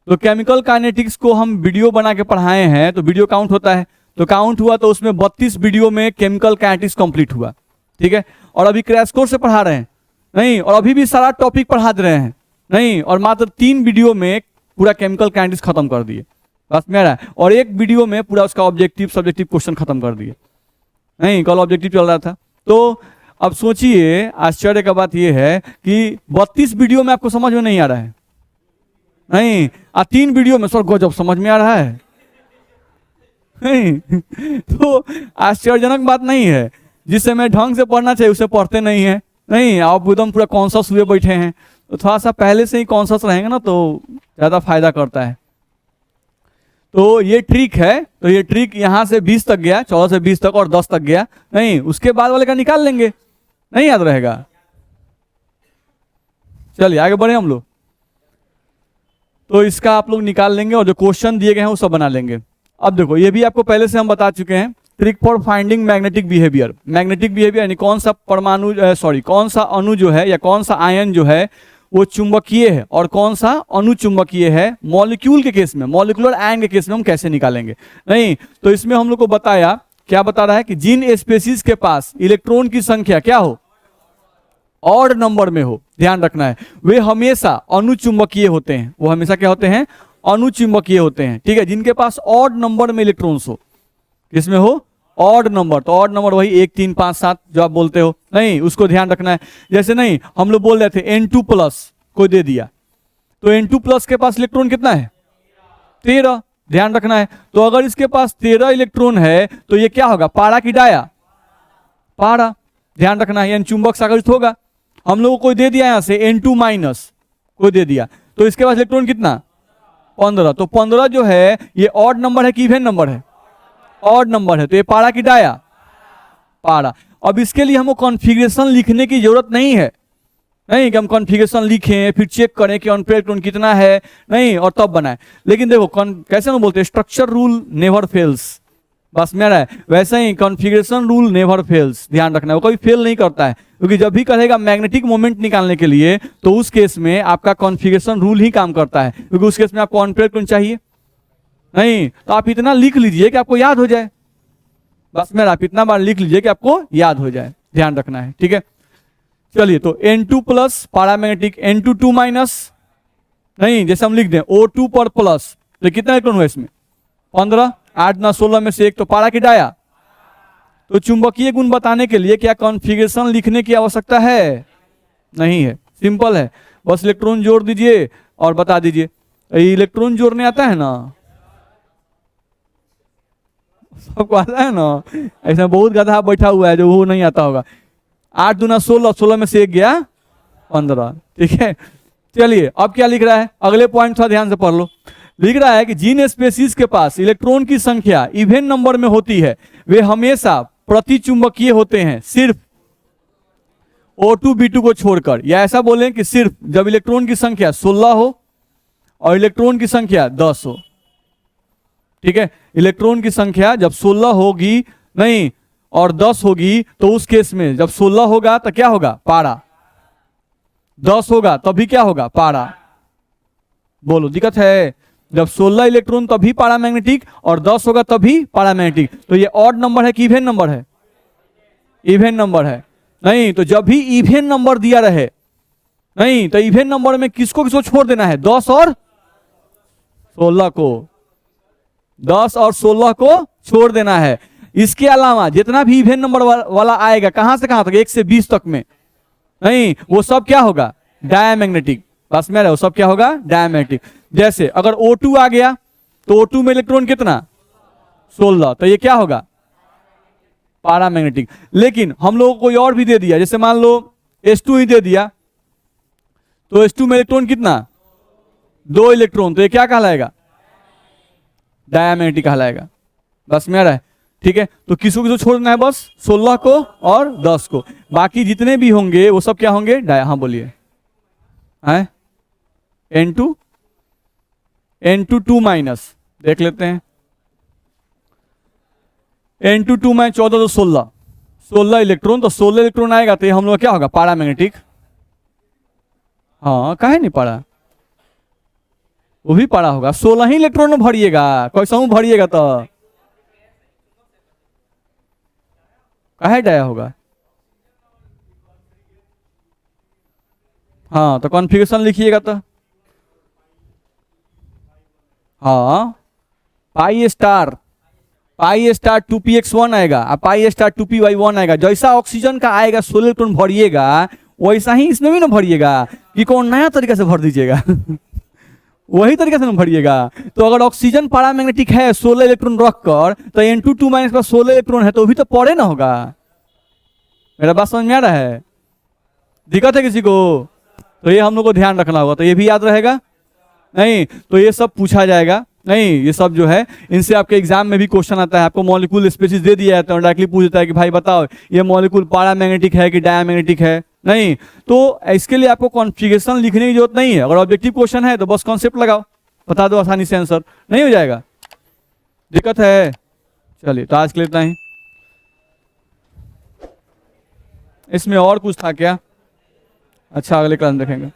तो केमिकल काइनेटिक्स को हम वीडियो बना के पढ़ाए हैं तो वीडियो काउंट होता है, तो काउंट हुआ तो उसमें 32 वीडियो में केमिकल काइनेटिक्स कंप्लीट हुआ, ठीक है। और अभी क्रैश कोर्स से पढ़ा रहे हैं, नहीं और अभी भी सारा टॉपिक पढ़ा दे रहे हैं, नहीं और मात्र 3 वीडियो में पूरा केमिकल काइनेटिक्स खत्म कर दिए, बस मेरा, और 1 वीडियो में पूरा उसका ऑब्जेक्टिव सब्जेक्टिव क्वेश्चन खत्म कर दिए, नहीं कल ऑब्जेक्टिव चल रहा था। तो अब सोचिए आश्चर्य का बात यह है कि 32 वीडियो में आपको समझ में नहीं आ रहा है, नहीं 3 वीडियो में सर गजब समझ में आ रहा है, नहीं तो आश्चर्यजनक बात नहीं है, जिस समय ढंग से पढ़ना चाहिए उसे पढ़ते नहीं है, नहीं आप एकदम पूरा कॉन्शस हुए बैठे हैं, तो थोड़ा सा पहले से ही कॉन्शस रहेंगे ना तो ज्यादा फायदा करता है। तो ये ट्रिक है, तो ये ट्रिक यहां से 20 तक गया, 14 से 20 तक और 10 तक गया, नहीं उसके बाद वाले का निकाल लेंगे, नहीं याद रहेगा। चलिए आगे बढ़े हम लोग, तो इसका आप लोग निकाल लेंगे और जो क्वेश्चन दिए गए हैं वो सब बना लेंगे। अब देखो ये भी आपको पहले से हम बता चुके हैं, trick for finding magnetic behaviour. Magnetic behaviour यानी कौन सा परमाणु कौन सा अणु जो है या कौन सा आयन जो है वो चुंबकीय है और कौन सा अनुचुंबकीय है। मॉलिक्यूल के केस में, मॉलिक्यूलर आयन के केस में हम कैसे निकालेंगे, नहीं तो इसमें हम लोग को बताया, क्या बता रहा है कि जिन स्पेसीज के पास इलेक्ट्रॉन की संख्या क्या हो, ऑड नंबर में हो, ध्यान रखना है, वे हमेशा अनुचुंबकीय होते हैं, वो हमेशा क्या होते हैं, अनुचुंबकीय होते हैं, ठीक है। जिनके पास ऑड नंबर में इलेक्ट्रॉन्स हो, किसमें हो, ऑड नंबर, तो ऑड नंबर वही 1 3 5 7 जो आप बोलते हो, नहीं उसको ध्यान रखना है। जैसे नहीं हम लोग बोल रहे थे N2 प्लस कोई दे दिया, तो N2 प्लस के पास इलेक्ट्रॉन कितना है 13, ध्यान रखना है। तो अगर इसके पास 13 इलेक्ट्रॉन है तो ये क्या होगा, पारा की डाया, पारा, ध्यान रखना है, यानी चुंबक सागरित होगा। हम लोग को कोई दे दिया यहां से N2 माइनस कोई दे दिया, तो इसके पास इलेक्ट्रॉन कितना 15, तो 15 जो है ये ऑड नंबर है कि इवन नंबर है, ऑड नंबर है, तो ये पारा की डाया, पारा। अब इसके लिए हमको कॉन्फ़िगरेशन लिखने की जरूरत नहीं है, नहीं कि हम कॉन्फ़िगरेशन लिखें फिर चेक करें कि अनपेयर इलेक्ट्रॉन कितना है, नहीं और तब बनाए। लेकिन देखो कैसे हम बोलते हैं, स्ट्रक्चर रूल नेवर फेल्स, बस मेरा है वैसे ही कॉन्फ़िगरेशन रूल नेवर फेल्स, ध्यान रखना है, वो कभी फेल नहीं करता है, क्योंकि जब भी कहेगा मैग्नेटिक मोमेंट निकालने के लिए तो उस केस में आपका कॉन्फ़िगरेशन रूल ही काम करता है, क्योंकि उस केस में आपको अनपेयर इलेक्ट्रॉन चाहिए, नहीं तो आप इतना लिख लीजिए कि आपको याद हो जाए, बस मेरा आप इतना बार लिख लीजिए कि आपको याद हो जाए, ध्यान रखना है, ठीक है। चलिए तो N2 plus paramagnetic, N2 2 minus, नहीं जैसे हम लिख दें O2 पर प्लस, तो कितना इलेक्ट्रॉन हुआ इसमें 15, 8 9 16 में से 1, तो पारा की डाया तो चुंबकीय गुण बताने के लिए क्या कॉन्फ़िगरेशन लिखने की आवश्यकता है? नहीं है, सिंपल है, बस इलेक्ट्रॉन जोड़ दीजिए और बता दीजिए। इलेक्ट्रॉन जोड़ने आता है ना, सबको आता है ना, ऐसा बहुत गधा बैठा हुआ है जो वो नहीं आता होगा। 8 दूना 16, 16 में से 1 गया 15, ठीक है। चलिए अब क्या लिख रहा है, अगले पॉइंट थोड़ा ध्यान से पढ़ लो। लिख रहा है कि जिन स्पेसीज के पास इलेक्ट्रॉन की संख्या इवन नंबर में होती है वे हमेशा प्रतिचुंबकीय होते हैं, सिर्फ O2 B2 को छोड़कर। या ऐसा बोलें कि सिर्फ जब इलेक्ट्रॉन की संख्या 16 हो और इलेक्ट्रॉन की संख्या 10 हो, ठीक है। इलेक्ट्रॉन की संख्या जब 16 होगी नहीं और 10 होगी तो उस केस में जब 16 होगा तो क्या होगा, पारा। 10 होगा तभी क्या होगा, पारा। बोलो दिक्कत है? जब 16 इलेक्ट्रॉन तभी पैरामैग्नेटिक और 10 होगा तभी पैरामैग्नेटिक। तो ये ऑड नंबर है कि इवन नंबर है? इवन नंबर है। नहीं तो जब भी इवन नंबर दिया रहे, नहीं तो इवन नंबर में किसको किसको छोड़ देना है, 10 और 16 को, 10 और 16 को छोड़ देना है। इसके अलावा जितना भी इवन नंबर वाला आएगा, कहां से कहां तक, 1 से 20 तक में, नहीं वो सब क्या होगा, डायमैग्नेटिक। बस में रहो, सब क्या होगा, डायमैग्नेटिक। जैसे अगर O2 आ गया तो O2 में इलेक्ट्रॉन कितना, 16, तो ये क्या होगा, पैरामैग्नेटिक। लेकिन हम लोगों को कोई और भी दे दिया, जैसे मान लो H2 ही दे दिया, तो H2 में इलेक्ट्रॉन कितना, 2 इलेक्ट्रॉन, तो ये क्या कहलाएगा, डायमैग्नेटिक कहलाएगा। बस में आ रहा है, ठीक है। तो किसको किसको छोड़ना है, बस 16 को और 10 को, बाकी जितने भी होंगे वो सब क्या होंगे, हाँ बोलिए, है N2 2 माइनस, देख लेते हैं। N2 2 माइनस 14 तो 16 इलेक्ट्रॉन, तो 16 इलेक्ट्रॉन आएगा तो ये हम लोग क्या होगा, पैरामैग्नेटिक। हाँ काहे नहीं पड़ा, वो भी पड़ा होगा, 16 ही इलेक्ट्रॉन में भरिएगा, कैसा हूं भरिएगा तो काहे डाया होगा। हाँ तो कॉन्फ़िगरेशन लिखिएगा तो, हाँ पाई स्टार 2px1 आएगा और पाई स्टार 2py1 आएगा। जैसा ऑक्सीजन का आएगा 16 इलेक्ट्रॉन भरिएगा, वैसा ही इसमें भी ना भरिएगा कि कौन नया तरीका से भर दीजिएगा वही तरीके से ना भरिएगा। तो अगर ऑक्सीजन पैरामैग्नेटिक है 16 इलेक्ट्रॉन रखकर, तो N2 2 माइनस का 16 इलेक्ट्रॉन है तो भी तो पड़े ना होगा। मेरा बात समझ में आ रहा है? दिक्कत है किसी को? तो ये हम लोग को ध्यान रखना होगा, तो ये भी याद रहेगा। नहीं तो ये सब पूछा जाएगा, नहीं ये सब जो है इनसे आपके एग्जाम में भी क्वेश्चन आता है। आपको मॉलिक्यूल स्पेसिस दे दिया जाता है, डायरेक्टली पूछ देता है कि भाई बताओ ये मॉलिक्यूल पैरामैग्नेटिक है कि डायमैग्नेटिक है। नहीं तो इसके लिए आपको कॉन्फ़िगरेशन लिखने की जरूरत नहीं है। अगर ऑब्जेक्टिव क्वेश्चन है तो बस कॉन्सेप्ट लगाओ, बता दो, आसानी से आंसर नहीं हो जाएगा। दिक्कत है? चलिए तो आज के लिए इतना ही। इसमें और कुछ था क्या? अच्छा अगले क्लास में देखेंगे।